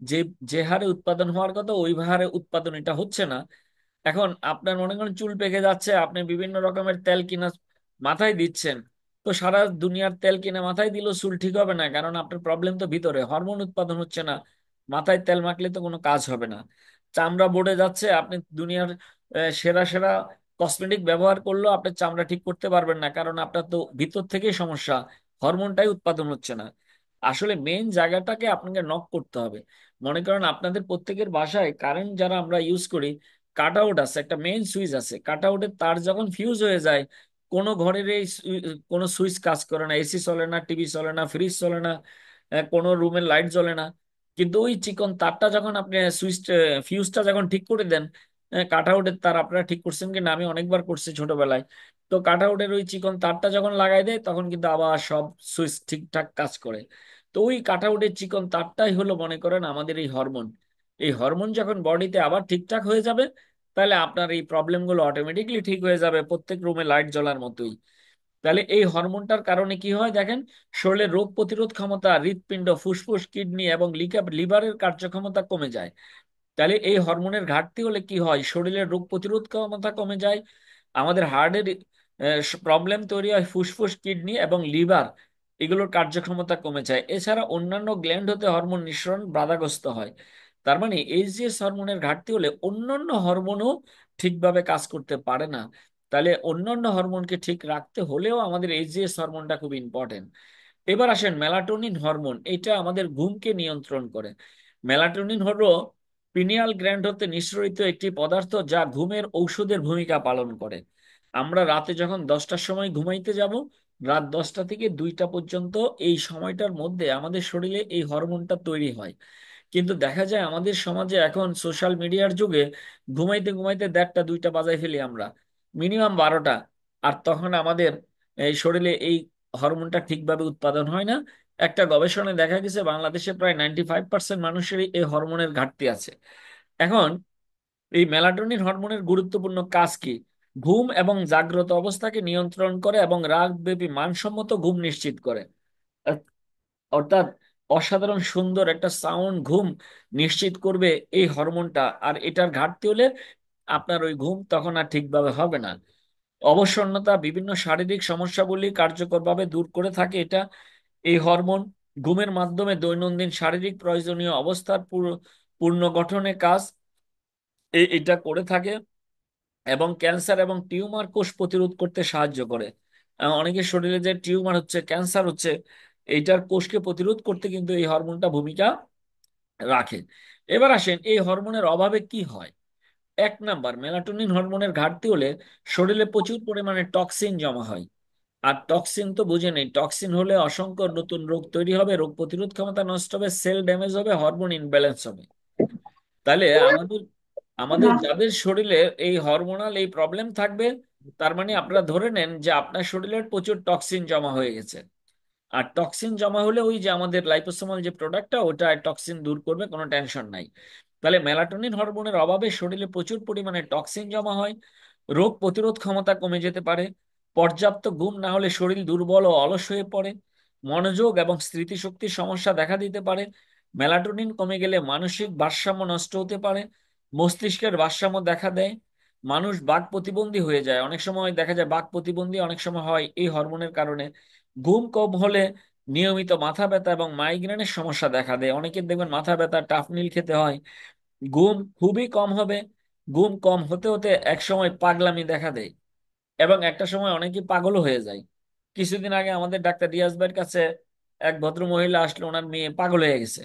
যে যে হারে উৎপাদন হওয়ার কথা ওই হারে উৎপাদন এটা হচ্ছে না। এখন আপনার মনে করেন চুল পেকে যাচ্ছে, আপনি বিভিন্ন রকমের তেল কিনা মাথায় দিচ্ছেন, তো সারা দুনিয়ার তেল কিনে মাথায় দিলেও চুল ঠিক হবে না, কারণ আপনার প্রবলেম তো ভিতরে, হরমোন উৎপাদন হচ্ছে না। মাথায় তেল মাখলে তো কোনো কাজ হবে না। চামড়া বড়ে যাচ্ছে, আপনি দুনিয়ার সেরা সেরা কসমেটিক ব্যবহার করলেও আপনার চামড়া ঠিক করতে পারবেন না, কারণ আপনার তো ভিতর থেকেই সমস্যা, হরমোনটাই উৎপাদন হচ্ছে না। আসলে মেইন জায়গাটাকে আপনাকে নক করতে হবে। মনে করেন আপনাদের প্রত্যেকের বাসায় কারেন্ট যারা আমরা ইউজ করি, কাট আউট আছে, একটা মেইন সুইচ আছে, কাট আউটের তার যখন ফিউজ হয়ে যায় কোনো ঘরের এই কোনো সুইচ কাজ করে না, এসি চলে না, টিভি চলে না, ফ্রিজ চলে না, কোনো রুমের লাইট জ্বলে না। কিন্তু ওই চিকন তারটা যখন আপনি সুইচ ফিউজটা যখন ঠিক করে দেন, কাট আউটের তার, আপনারা ঠিক করছেন কিনা আমি অনেকবার করছি ছোটবেলায়, তো কাট আউটের ওই চিকন তারটা যখন লাগাই দেয় তখন কিন্তু আবার সব সুইচ ঠিকঠাক কাজ করে। তো ওই কাট আউটের চিকন তারটাই হলো মনে করেন আমাদের এই হরমোন। এই হরমোন যখন বডিতে আবার ঠিকঠাক হয়ে যাবে, তাহলে আপনার এই প্রবলেমগুলো অটোমেটিকলি ঠিক হয়ে যাবে, প্রত্যেক রুমে লাইট জ্বলার মতোই। তাহলে এই হরমোনটার কারণে কি হয় দেখেন, শরীরের রোগ প্রতিরোধ ক্ষমতা, হৃৎপিণ্ড, ফুসফুস, কিডনি এবং লিভারের কার্যক্ষমতা কমে যায়। তাহলে এই হরমোনের ঘাটতি হলে কি হয়, শরীরের রোগ প্রতিরোধ ক্ষমতা কমে যায়, আমাদের হার্টের প্রবলেম তৈরি হয়, ফুসফুস, কিডনি এবং লিভার এগুলোর কার্যক্ষমতা কমে যায়। এছাড়া অন্যান্য গ্ল্যান্ড হতে হরমোন নিঃসরণ বাধাগ্রস্ত হয়। তার মানে এইচজিএস হরমোনের ঘাটতি হলে অন্যান্য হরমোনও ঠিকভাবে কাজ করতে পারে না। তাহলে অন্যান্য হরমোনকে ঠিক রাখতে হলেও আমাদের এইচজিএস হরমোনটা খুব ইম্পর্টেন্ট। এবার আসেন মেলাটোনিন হরমোন, এটা আমাদের ঘুমকে নিয়ন্ত্রণ করে। মেলাটোনিন হলো পিনিয়াল গ্ল্যান্ড হতে নিঃসরিত একটি পদার্থ যা ঘুমের ঔষধের ভূমিকা পালন করে। আমরা রাতে যখন 10টার সময় ঘুমাইতে যাব, রাত 10টা থেকে 2টা পর্যন্ত এই সময়টার মধ্যে আমাদের শরীরে এই হরমোনটা তৈরি হয়। কিন্তু দেখা যায় আমাদের সমাজে এখন সোশ্যাল মিডিয়ার যুগে ঘুমাইতে ঘুমাইতে 1টা 2টা বাজায় ফেলি আমরা, মিনিমাম 12টা। আর তখন আমাদের এই শরীরে এই হরমোনটা ঠিকভাবে উৎপাদন হয় না। একটা গবেষণায় দেখা গেছে বাংলাদেশে প্রায় 95% মানুষেরই এই হরমোনের ঘাটতি আছে। এখন এই মেলাটোনিন হরমোনের গুরুত্বপূর্ণ কাজ কি? ঘুম এবং জাগ্রত অবস্থাকে নিয়ন্ত্রণ করে এবং রাতব্যাপী মানসম্মত ঘুম নিশ্চিত করে। অর্থাৎ অসাধারণ সুন্দর একটা সাউন্ড ঘুম নিশ্চিত করবে এই হরমোনটা। আর এটার ঘাটতি হলে আপনার ওই ঘুম তখন আর ঠিকভাবে হবে না। অবসন্নতা, বিভিন্ন শারীরিক সমস্যাগুলি কার্যকরভাবে দূর করে থাকে এটা, এই হরমোন। ঘুমের মাধ্যমে দৈনন্দিন শারীরিক প্রয়োজনীয় অবস্থার পুনর্গঠনে কাজ এটা করে থাকে, এবং ক্যান্সার এবং টিউমার কোষ প্রতিরোধ করতে সাহায্য করে। অনেকের শরীরে যে টিউমার হচ্ছে, ক্যান্সার হচ্ছে, এইটার কোষকে প্রতিরোধ করতে কিন্তু এই হরমোনটা ভূমিকা রাখে। এবার আসেন এই হরমোনের অভাবে কি হয়। এক নাম্বার, মেলাটোনিন হরমোনের ঘাটতি হলে শরীরে প্রচুর পরিমাণে টক্সিন জমা হয়। আর টক্সিন তো বুঝে নেই, টক্সিন হলে অসংখ্য নতুন রোগ তৈরি হবে, রোগ প্রতিরোধ ক্ষমতা নষ্ট হবে, সেল ড্যামেজ হবে, হরমোন ইনব্যালেন্স হবে। তাহলে আমাদের আমাদের যাদের শরীরে এই হরমোনাল এই প্রবলেম থাকবে, তার মানে আপনারা ধরে নেন যে আপনার শরীরে প্রচুর টক্সিন জমা হয়ে গেছে। আর টক্সিন জমা হলে ওই যে আমাদের লাইপোসোমাল যে প্রোডাক্টটা, ওটা টক্সিন দূর করবে, কোনো টেনশন নাই। তাহলে মেলাটোনিন হরমোনের অভাবে শরীরে প্রচুর পরিমাণে টক্সিন জমা হয়, রোগ প্রতিরোধ ক্ষমতা কমে যেতে পারে, পর্যাপ্ত ঘুম না হলে শরীর দুর্বল ও অলস হয়ে পড়ে, মনোযোগ এবং স্মৃতিশক্তির সমস্যা দেখা দিতে পারে, মেলাটোনিন কমে গেলে মানসিক ভারসাম্য নষ্ট হতে পারে, মস্তিষ্কের ভারসাম্য দেখা দেয়, মানুষ বাক প্রতিবন্ধী হয়ে যায়। অনেক সময় দেখা যায় বাক প্রতিবন্ধী অনেক সময় হয় এই হরমোনের কারণে। ঘুম কম হলে নিয়মিত মাথা ব্যথা এবং মাইগ্রেনের সমস্যা দেখা দেয়। অনেকের দেখবেন মাথা ব্যথা, টাফনিল খেতে হয়। ঘুম খুবই কম হবে, ঘুম কম হতে হতে এক সময় পাগলামি দেখা দেয়, এবং একটা সময় অনেকেই পাগলও হয়ে যায়। কিছুদিন আগে আমাদের ডাক্তার রিয়াজ ভাইয়ের কাছে এক ভদ্র মহিলা আসলো, ওনার মেয়ে পাগল হয়ে গেছে,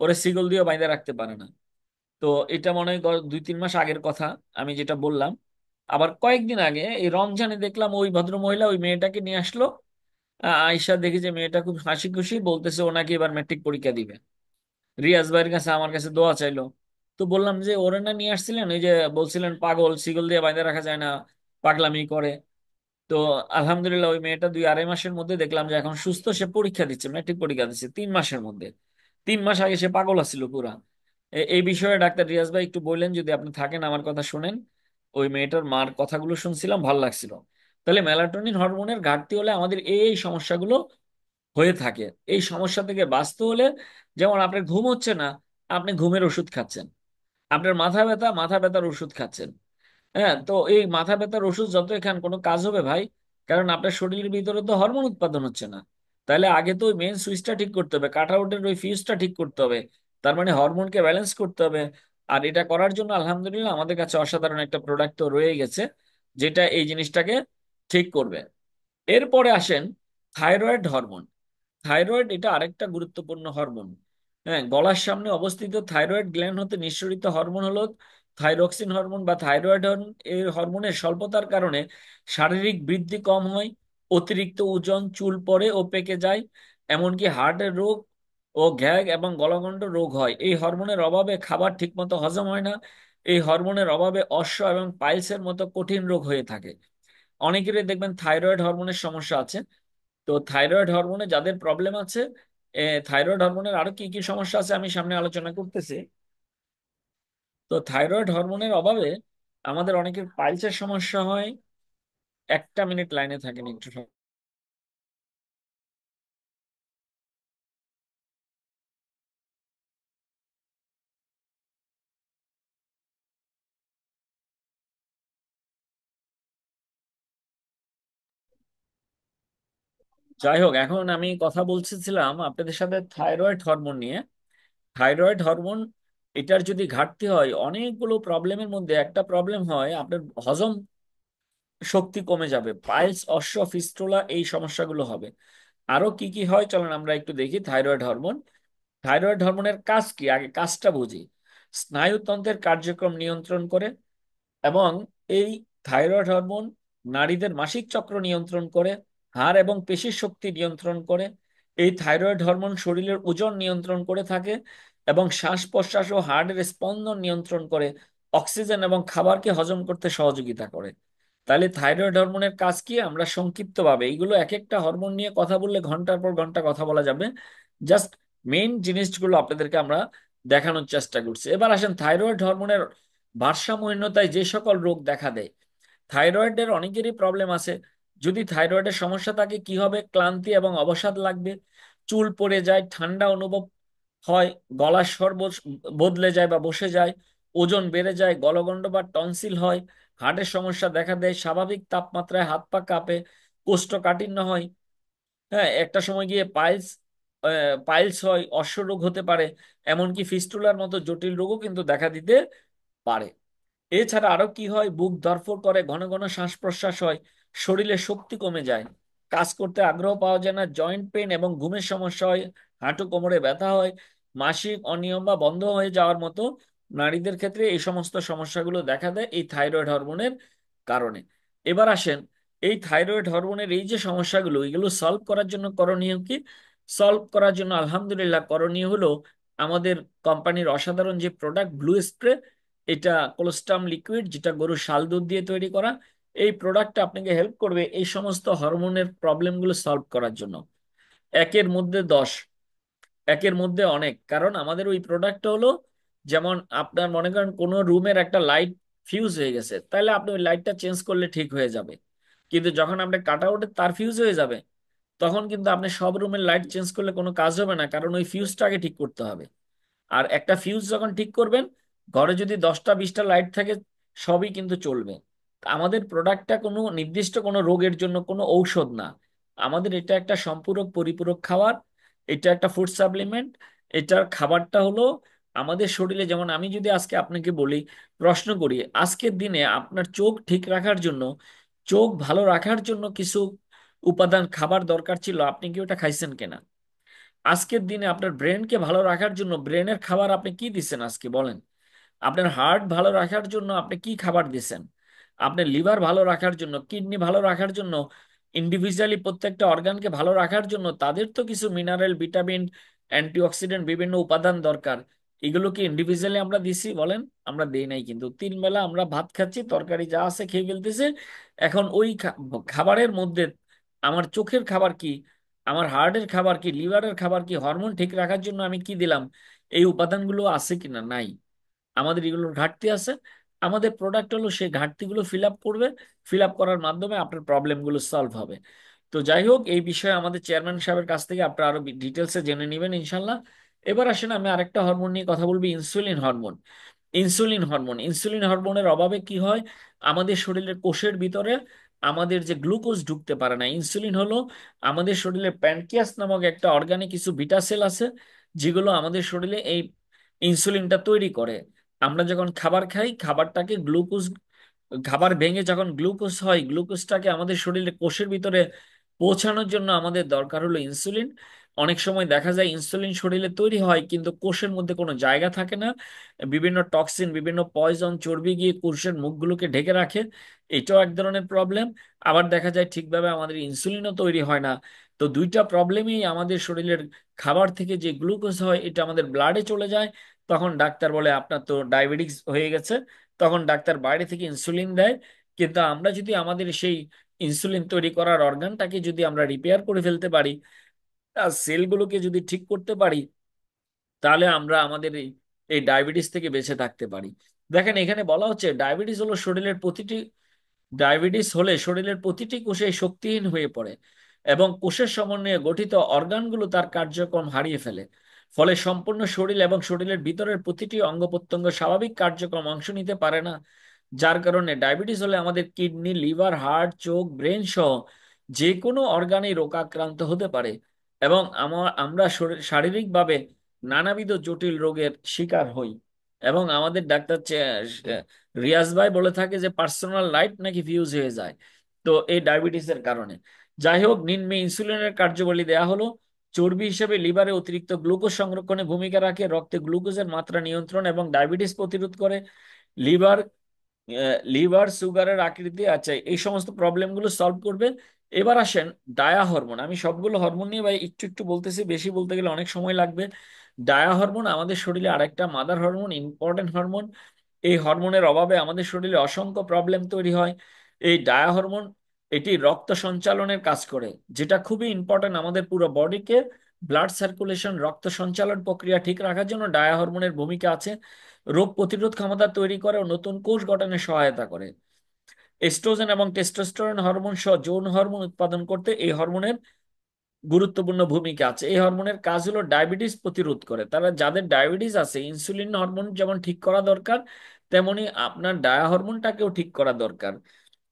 ওরে শিকল দিয়েও বাইন্ধে রাখতে পারে না। তো এটা মনে হয় 2-3 মাস আগের কথা আমি যেটা বললাম। আবার কয়েকদিন আগে এই রমজানে দেখলাম ওই ভদ্র মহিলা ওই মেয়েটাকে নিয়ে আসলো। আয়শা দেখি যে মেয়েটা খুব হাসি খুশি, বলতেছে ও নাকি এবার ম্যাট্রিক পরীক্ষা দিবে। রিয়াজ ভাইয়ের কাছে আমার কাছে দোয়া চাইলো। তো বললাম যে ওরে না নিয়ে আসছিলেন, ওই যে বলছিলেন পাগল, শিকল দিয়ে বাইন্ধে রাখা যায় না, পাগলামি করে। তো আলহামদুলিল্লাহ ওই মেয়েটা 2-2.5 মাসের মধ্যে দেখলাম যে এখন সুস্থ, সে পরীক্ষা দিচ্ছে, ম্যাট্রিক পরীক্ষা দিচ্ছে 3 মাসের মধ্যে। 3 মাস আগে সে পাগল আছিল পুরা। এই বিষয়ে ডাক্তার রিয়াজ ভাই একটু বললেন, যদি আপনি থাকেন আমার কথা শুনেন। ওই মেয়েটার মার কথাগুলো শুনছিলাম, ভালো লাগছিল। তাহলে মেলাটোনিন হরমোনের ঘাটতি হলে আমাদের এই সমস্যাগুলো হয়ে থাকে। এই সমস্যা থেকে বাঁচতে হলে, যেমন আপনার ঘুম হচ্ছে না, আপনি ঘুমের ওষুধ খাচ্ছেন। আপনার মাথা ব্যথা, মাথা ব্যথার ওষুধ খাচ্ছেন। হ্যাঁ, তো এই মাথা ব্যথার ওষুধ যতই খান কোনো কাজ হবে ভাই? কারণ আপনার শরীরের ভিতরে তো হরমোন উৎপাদন হচ্ছে না। তাহলে আগে তো ওই মেন সুইচটা ঠিক করতে হবে, কাট আউটের ওই ফিউজটা ঠিক করতে হবে। তার মানে হরমোনকে ব্যালেন্স করতে হবে। আর এটা করার জন্য আলহামদুলিল্লাহ আমাদের কাছে অসাধারণ একটা প্রোডাক্ট তো রয়ে গেছে, যেটা এই জিনিসটাকে ঠিক করবে। এরপরে আসেন থাইরয়েড হরমোন। থাইরয়েড এটা আরেকটা গুরুত্বপূর্ণ হরমোন। হ্যাঁ, গলার সামনে অবস্থিত থাইরয়েড গ্ল্যান্ড হতে নিঃসরিত হরমোন হলো থাইরক্সিন হরমোন বা থাইরয়েড হরমোন। এই হরমোনের স্বল্পতার কারণে শারীরিক বৃদ্ধি কম হয়, অতিরিক্ত ওজন, চুল পড়ে ও পেকে যায়, এমনকি হার্টের রোগ ও গ্যাগ এবং গলগণ্ড রোগ হয়। এই হরমোনের অভাবে খাবার ঠিকমতো হজম হয় না। এই হরমোনের অভাবে অশ্ব এবং পাইলসের মতো কঠিন রোগ হয়ে থাকে। অনেকেরই দেখবেন থাইরয়েড হরমোনের সমস্যা আছে। তো থাইরয়েড হরমোনে যাদের প্রবলেম আছে, থাইরয়েড হরমোনের আরো কি কি সমস্যা আছে আমি সামনে আলোচনা করতেছি। তো থাইরয়েড হরমোনের অভাবে আমাদের অনেকের পাইলসের সমস্যা হয়। একটা মিনিট লাইনে থাকেন একটু যাই হোক, এখন আমি কথা বলছিলাম আপনাদের সাথে থাইরয়েড হরমোন নিয়ে। থাইরয়েড হরমোন এটার যদি ঘাটতি হয়, অনেকগুলো প্রবলেমের মধ্যে একটা প্রবলেম হয়, আপনার হজম শক্তি কমে যাবে, পাইলস, অশ্ব ফিস্টুলা, এই সমস্যাগুলো হবে। আরো কি কি হয় চলেন আমরা একটু দেখি। থাইরয়েড হরমোন, থাইরয়েড হরমোনের কাজ কি আগে কাজটা বুঝি। স্নায়ুতন্ত্রের কার্যক্রম নিয়ন্ত্রণ করে, এবং এই থাইরয়েড হরমোন নারীদের মাসিক চক্র নিয়ন্ত্রণ করে, হাড় এবং পেশির শক্তি নিয়ন্ত্রণ করে। এই থাইরয়েড হরমোন শরীরের ওজন নিয়ন্ত্রণ করে থাকে, এবং শ্বাস প্রশ্বাস ও হার্টের স্পন্দন নিয়ন্ত্রণ করে, অক্সিজেন এবং খাবারকে হজম করতে সহযোগিতা করে। তাহলে থাইরয়েড হরমোনের কাজ কি আমরা সংক্ষিপ্তভাবে, এইগুলো এক একটা হরমোন নিয়ে কথা বললে ঘন্টার পর ঘন্টা কথা বলা যাবে। জাস্ট মেইন জিনিসগুলো আপনাদেরকে আমরা দেখানোর চেষ্টা করছি। এবার আসেন থাইরয়েড হরমোনের ভারসাম্যহীনতায় যে সকল রোগ দেখা দেয়। থাইরয়েডের অনেকেরই প্রবলেম আছে। যদি থাইরয়েডের সমস্যা থাকে কি হবে? ক্লান্তি এবং অবসাদ লাগবে, চুল পড়ে যায়, ঠান্ডা অনুভব হয়, গলার স্বর বদলে যায় বা বসে যায়, ওজন বেড়ে যায়, গলগণ্ড বা টনসিল হয়, হার্টের সমস্যা দেখা দেয়, স্বাভাবিক তাপমাত্রায় হাত পা কাঁপে, কোষ্ঠকাঠিন্য হয়, হ্যাঁ একটা সময় গিয়ে পাইলস হয়, অশ্বরোগ হতে পারে, এমনকি ফিস্টুলার মতো জটিল রোগও কিন্তু দেখা দিতে পারে। এছাড়া আরো কি হয়, বুক ধড়ফড় করে, ঘন ঘন শ্বাস প্রশ্বাস হয়, শরীরে শক্তি কমে যায়, কাজ করতে আগ্রহ পাওয়া যায় না, জয়েন্ট পেন এবং ঘুমের সমস্যা হয়, হাঁটু কোমরে ব্যথা হয়, মাসিক অনিয়ম বা বন্ধ হয়ে যাওয়ার মতো নারীদের ক্ষেত্রে এই সমস্ত সমস্যাগুলো দেখা দেয় এই থাইরয়েড হরমোনের কারণে। এবার আসেন, এই থাইরয়েড হরমোনের এই যে সমস্যাগুলো, এগুলো সলভ করার জন্য করণীয় কি? সলভ করার জন্য আলহামদুলিল্লাহ করণীয় হলো আমাদের কোম্পানির অসাধারণ যে প্রোডাক্ট ব্লু স্প্রে, এটা কোলোস্টাম লিকুইড, যেটা গরুর শাল দুধ দিয়ে তৈরি করা। এই প্রোডাক্টটা আপনাকে হেল্প করবে এই সমস্ত হরমোনের প্রবলেমগুলো সলভ করার জন্য। একের মধ্যে 10, একের মধ্যে অনেক, কারণ আমাদের ওই প্রোডাক্টটা হলো, যেমন আপনার মনে করেন কোনো রুমের একটা লাইট ফিউজ হয়ে গেছে, তাহলে আপনি ওই লাইটটা চেঞ্জ করলে ঠিক হয়ে যাবে। কিন্তু যখন আপনার কাট আউটের তার ফিউজ হয়ে যাবে, তখন কিন্তু আপনি সব রুমের লাইট চেঞ্জ করলে কোনো কাজ হবে না, কারণ ওই ফিউজটাকে ঠিক করতে হবে। আর একটা ফিউজ যখন ঠিক করবেন, ঘরে যদি 10টা 20টা লাইট থাকে, সবই কিন্তু চলবে। তা আমাদের প্রোডাক্টটা কোনো নির্দিষ্ট কোনো রোগের জন্য কোনো ঔষধ না। আমাদের এটা একটা সম্পূরক পরিপূরক খাবার, এটা একটা ফুড সাপ্লিমেন্ট। এটার খাবারটা হলো আমাদের শরীরে, যেমন আমি যদি আজকে আপনাকে বলি, প্রশ্ন করি, আজকের দিনে আপনার চোখ ঠিক রাখার জন্য, চোখ ভালো রাখার জন্য কিছু উপাদান খাবার দরকার ছিল, আপনি কি ওটা খাইছেন কিনা? আজকের দিনে আপনার ব্রেনকে ভালো রাখার জন্য ব্রেনের খাবার আপনি কি দিচ্ছেন আজকে বলেন? আপনার হার্ট ভালো রাখার জন্য আপনি কি খাবার দিচ্ছেন? আপনার লিভার ভালো রাখার জন্য, কিডনি ভালো রাখার জন্য, ইন্ডিভিজুয়ালি প্রত্যেকটা অর্গানকে ভালো রাখার জন্য তাদের তো কিছু মিনারেল, ভিটামিন, অ্যান্টিঅক্সিডেন্ট, বিভিন্ন উপাদান দরকার। এগুলো কি ইন্ডিভিজুয়ালি আমরা দিছি বলেন? আমরা দেই নাই। কিন্তু 3 বেলা আমরা ভাত খাচ্ছি, তরকারি যা আছে খেয়ে ফেলতেছে। এখন ওই খাবারের মধ্যে আমার চোখের খাবার কি, আমার হার্টের খাবার কি, লিভারের খাবার কি, হরমোন ঠিক রাখার জন্য আমি কি দিলাম, এই উপাদানগুলো আছে কিনা? নাই। আমাদের এগুলোর ঘাটতি আছে। আমাদের প্রোডাক্ট হলো সেই ঘাটতিগুলো ফিল আপ করবে, ফিল আপ করার মাধ্যমে আপনার প্রবলেমগুলো সলভ হবে। তো যাই হোক, এই বিষয়ে আমাদের চেয়ারম্যান সাহেবের কাছ থেকে আপনারা আরো ডিটেলসে জেনে নেবেন ইনশাল্লাহ। এবার আসেন, আমি আরেকটা হরমোন নিয়ে কথা বলবো, ইনসুলিন হরমোন। ইনসুলিন হরমোনের অভাবে কি হয়, আমাদের শরীরের কোষের ভিতরে আমাদের যে গ্লুকোজ ঢুকতে পারে না। ইনসুলিন হলো আমাদের শরীরে প্যানক্রিয়াস নামক একটা অর্গানে কিছু বিটা সেল আছে, যেগুলো আমাদের শরীরে এই ইনসুলিনটা তৈরি করে। আমরা যখন খাবার খাই, খাবারটাকে গ্লুকোজ, খাবার ভেঙে যখন গ্লুকোজ হয়, গ্লুকোজটাকে আমাদের শরীরে কোষের ভিতরে পৌঁছানোর জন্য আমাদের দরকার হলো ইনসুলিন। অনেক সময় দেখা যায় ইনসুলিন শরীরে তৈরি হয় কিন্তু কোষের মধ্যে কোনো জায়গা থাকে না, বিভিন্ন টক্সিন, বিভিন্ন পয়জন, চর্বি গিয়ে কোষের মুখগুলোকে ঢেকে রাখে। এটাও এক ধরনের প্রবলেম। আবার দেখা যায় ঠিকভাবে আমাদের ইনসুলিনও তৈরি হয় না। তো দুইটা প্রবলেমই আমাদের শরীরের খাবার থেকে যে গ্লুকোজ হয় এটা আমাদের ব্লাডে চলে যায়। তখন ডাক্তার বলে আপনার তো ডায়াবেটিস হয়ে গেছে, তখন ডাক্তার বাইরে থেকে ইনসুলিন দেয়। কিন্তু আমরা যদি আমাদের সেই ইনসুলিন তৈরি করার অর্গানটাকে যদি আমরা রিপেয়ার করে ফেলতে পারি, আর সেলগুলোকে যদি ঠিক করতে পারি, তাহলে আমরা আমাদের এই এই ডায়াবেটিস থেকে বেঁচে থাকতে পারি। দেখেন, এখানে বলা হচ্ছে ডায়াবেটিস হলে শরীরের প্রতিটি কোষে শক্তিহীন হয়ে পড়ে এবং কোষের সমন্বয়ে গঠিত অর্গানগুলো তার কার্যক্রম হারিয়ে ফেলে। ফলে সম্পূর্ণ শরীর এবং শরীরের ভিতরের প্রতিটি অঙ্গ প্রত্যঙ্গ স্বাভাবিক কার্যক্রম অংশ নিতে পারে না। যার কারণে ডায়াবেটিস হলে আমাদের কিডনি, লিভার, হার্ট, চোখ, ব্রেন সহ যে কোনো অর্গানেই রোগাক্রান্ত হতে পারে এবং আমরা শারীরিকভাবে নানাবিধ জটিল রোগের শিকার হই। এবং আমাদের ডাক্তার রিয়াজ ভাই বলে থাকে যে পার্সোনাল লাইফ নাকি ফিউজ হয়ে যায়, তো এই ডায়াবেটিসের কারণে। যাই হোক, নিম্নে ইনসুলিনের কার্যাবলী দেয়া হলো। চর্বি হিসেবে লিভারে অতিরিক্ত গ্লুকোজ সংরক্ষণে ভূমিকা রাখে, রক্তে গ্লুকোজের মাত্রা নিয়ন্ত্রণ এবং ডায়াবেটিস প্রতিরোধ করে। লিভার লিভার সুগারের আকৃতি, আচ্ছা, এই সমস্ত প্রবলেমগুলো সলভ করবে। এবার আসেন ডায়া হরমোন। আমি সবগুলো হরমোন নিয়ে ভাই একটু একটু বলতেছি, বেশি বলতে গেলে অনেক সময় লাগবে। ডায়া হরমোন আমাদের শরীরে আরেকটা মাদার হরমোন, ইম্পর্টেন্ট হরমোন। এই হরমোনের অভাবে আমাদের শরীরে অসংখ্য প্রবলেম তৈরি হয়। এই ডায়া হরমোন এটি রক্ত সঞ্চালনের কাজ করে, যেটা খুবই ইম্পর্টেন্ট আমাদের পুরো বডিকে। ব্লাড সার্কুলেশন, রক্ত সঞ্চালন প্রক্রিয়া ঠিক রাখার জন্য ডায়া হরমোনের ভূমিকা আছে। রোগ প্রতিরোধ ক্ষমতা তৈরি করে ও নতুন কোষ গঠনে সহায়তা করে। এস্ট্রোজেন এবং টেস্টোস্টেরন হরমোন সহ যৌন হরমোন উৎপাদন করতে এই হরমোনের গুরুত্বপূর্ণ ভূমিকা আছে। এই হরমোনের কাজ হলো ডায়াবেটিস প্রতিরোধ করে। তারা যাদের ডায়াবেটিস আছে, ইনসুলিন হরমোন যেমন ঠিক করা দরকার, তেমনি আপনার ডায়া হরমোনটাকেও ঠিক করা দরকার।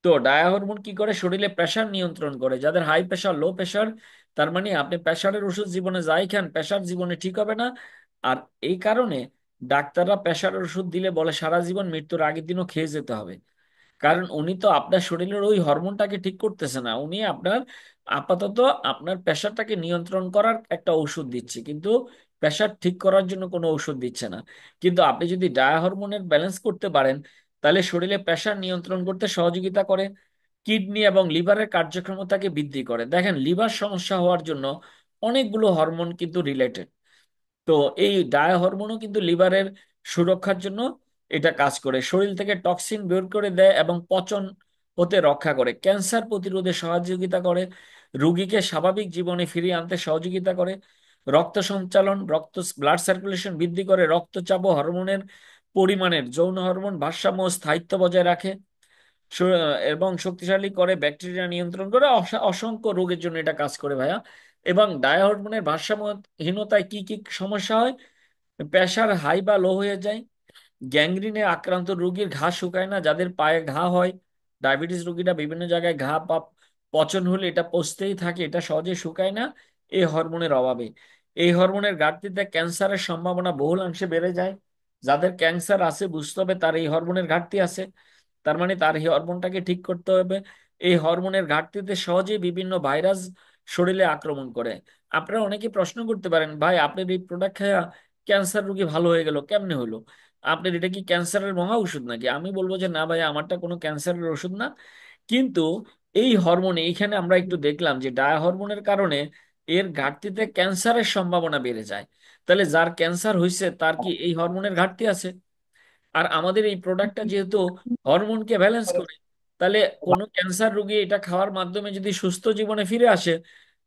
তো ডায়া হরমোন কি করে? শরীরে প্রেশার নিয়ন্ত্রণ করে। যাদের হাই প্রেশার, লো প্রেশার, তার মানে আপনি প্রেশারের ওষুধ জীবনে যাই খান, প্রেশার জীবনে ঠিক হবে না। আর এই কারণে ডাক্তাররা প্রেশারের ওষুধ দিলে বলে সারা জীবন মৃত্যুর আগের দিনও খেয়ে যেতে হবে। কারণ উনি তো আপনার শরীরের ওই হরমোনটাকে ঠিক করতেছে না, উনি আপনার আপাতত আপনার প্রেশারটাকে নিয়ন্ত্রণ করার একটা ওষুধ দিচ্ছে, কিন্তু প্রেশার ঠিক করার জন্য কোনো ওষুধ দিচ্ছে না। কিন্তু আপনি যদি ডায়া হরমোনের ব্যালেন্স করতে পারেন, তাহলে শরীরে প্রেশার নিয়ন্ত্রণ করতে সহযোগিতা করে, কিডনি এবং লিভারের কার্যক্ষমতাকে বৃদ্ধি করে। দেখেন, লিভার সমস্যা হওয়ার জন্য অনেকগুলো হরমোন কিন্তু রিলেটেড। তো এই ডায়া হরমোনও কিন্তু লিভারের সুরক্ষার জন্য এটা কাজ করে, শরীর থেকে টক্সিন বের করে দেয় এবং পচন হতে রক্ষা করে, ক্যান্সার প্রতিরোধে সহযোগিতা করে, রোগীকে স্বাভাবিক জীবনে ফিরিয়ে আনতে সহযোগিতা করে, রক্ত সঞ্চালন, ব্লাড সার্কুলেশন বৃদ্ধি করে, রক্তচাপ ও হরমোনের পরিমাণের যৌন হরমোন ভারসাম্য ও স্থায়িত্ব বজায় রাখে, স- এবং শক্তিশালী করে, ব্যাকটেরিয়া নিয়ন্ত্রণ করে, অসংখ্য রোগের জন্য এটা কাজ করে ভাইয়া। এবং ডায়া হরমোনের ভারসাম্যহীনতায় কি কি সমস্যা হয়? প্রেশার হাই বা লো হয়ে যায়, গ্যাংগ্রিনে আক্রান্ত রোগীর ঘা শুকায় না, যাদের পায়ে ঘা হয়, ডায়াবেটিস রোগীরা বিভিন্ন জায়গায় ঘা বা পচন হলে এটা পচতেই থাকে, এটা সহজে শুকায় না এই হরমোনের অভাবে। এই হরমোনের ঘাটতিতে ক্যান্সারের সম্ভাবনা বহুলাংশে বেড়ে যায়। যাদের ক্যান্সার আছে বুঝতে হবে তার এই হরমোনের ঘাটতি আছে, তার মানে তার এই হরমোনটাকে ঠিক করতে হবে। এই হরমোনের ঘাটতিতে সহজেই বিভিন্ন ভাইরাস শরীরে আক্রমণ করে। আপনারা অনেকে প্রশ্ন করতে পারেন, ভাই আপনার এই প্রোডাক্ট খায়া ক্যান্সার রোগী ভালো হয়ে গেল কেমনে হলো? আপনার এটা কি ক্যান্সারের মহা ওষুধ নাকি? আমি বলবো যে না ভাই, আমারটা কোনো ক্যান্সারের ওষুধ না। কিন্তু এই হরমোন, এইখানে আমরা একটু দেখলাম যে ডায়া হরমোনের কারণে এর ঘাটতিতে ক্যান্সারের সম্ভাবনা বেড়ে যায়। তাহলে যার ক্যান্সার হয়েছে তার কি এই হরমোনের ঘাটতি আছে? আর আমাদের এই প্রোডাক্টটা যেহেতু হরমোনকে ব্যালেন্স করে, তাহলে কোনো ক্যান্সার রোগী এটা খাওয়ার মাধ্যমে যদি সুস্থ জীবনে ফিরে আসে,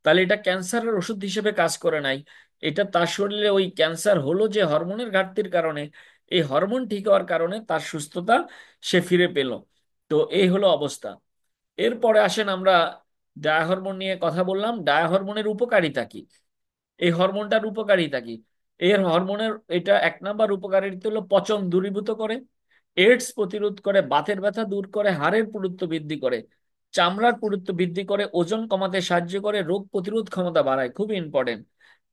তাহলে এটা ক্যান্সারের ওষুধ হিসেবে কাজ করে নাই। এটা তার শরীরে ওই ক্যান্সার হলো যে হরমোনের ঘাটতির কারণে, এই হরমোন ঠিক হওয়ার কারণে তার সুস্থতা সে ফিরে পেল। তো এই হলো অবস্থা। এরপরে আসেন আমরা ডায়া হরমোন নিয়ে কথা বললাম, ডায়া হরমোনের উপকারিতা কি? এই হরমোনটার উপকারিতা কি? এর হরমোনের এটা এক নাম্বার উপকারিতা হলো পচন দূরীভূত করে, এইডস প্রতিরোধ করে, বাতের ব্যথা দূর করে, হাড়ের পুরুত্ব বৃদ্ধি করে, চামড়ার পুরুত্ব বৃদ্ধি করে, ওজন কমাতে সাহায্য করে, রোগ প্রতিরোধ ক্ষমতা বাড়ায়, খুবই ইম্পর্টেন্ট,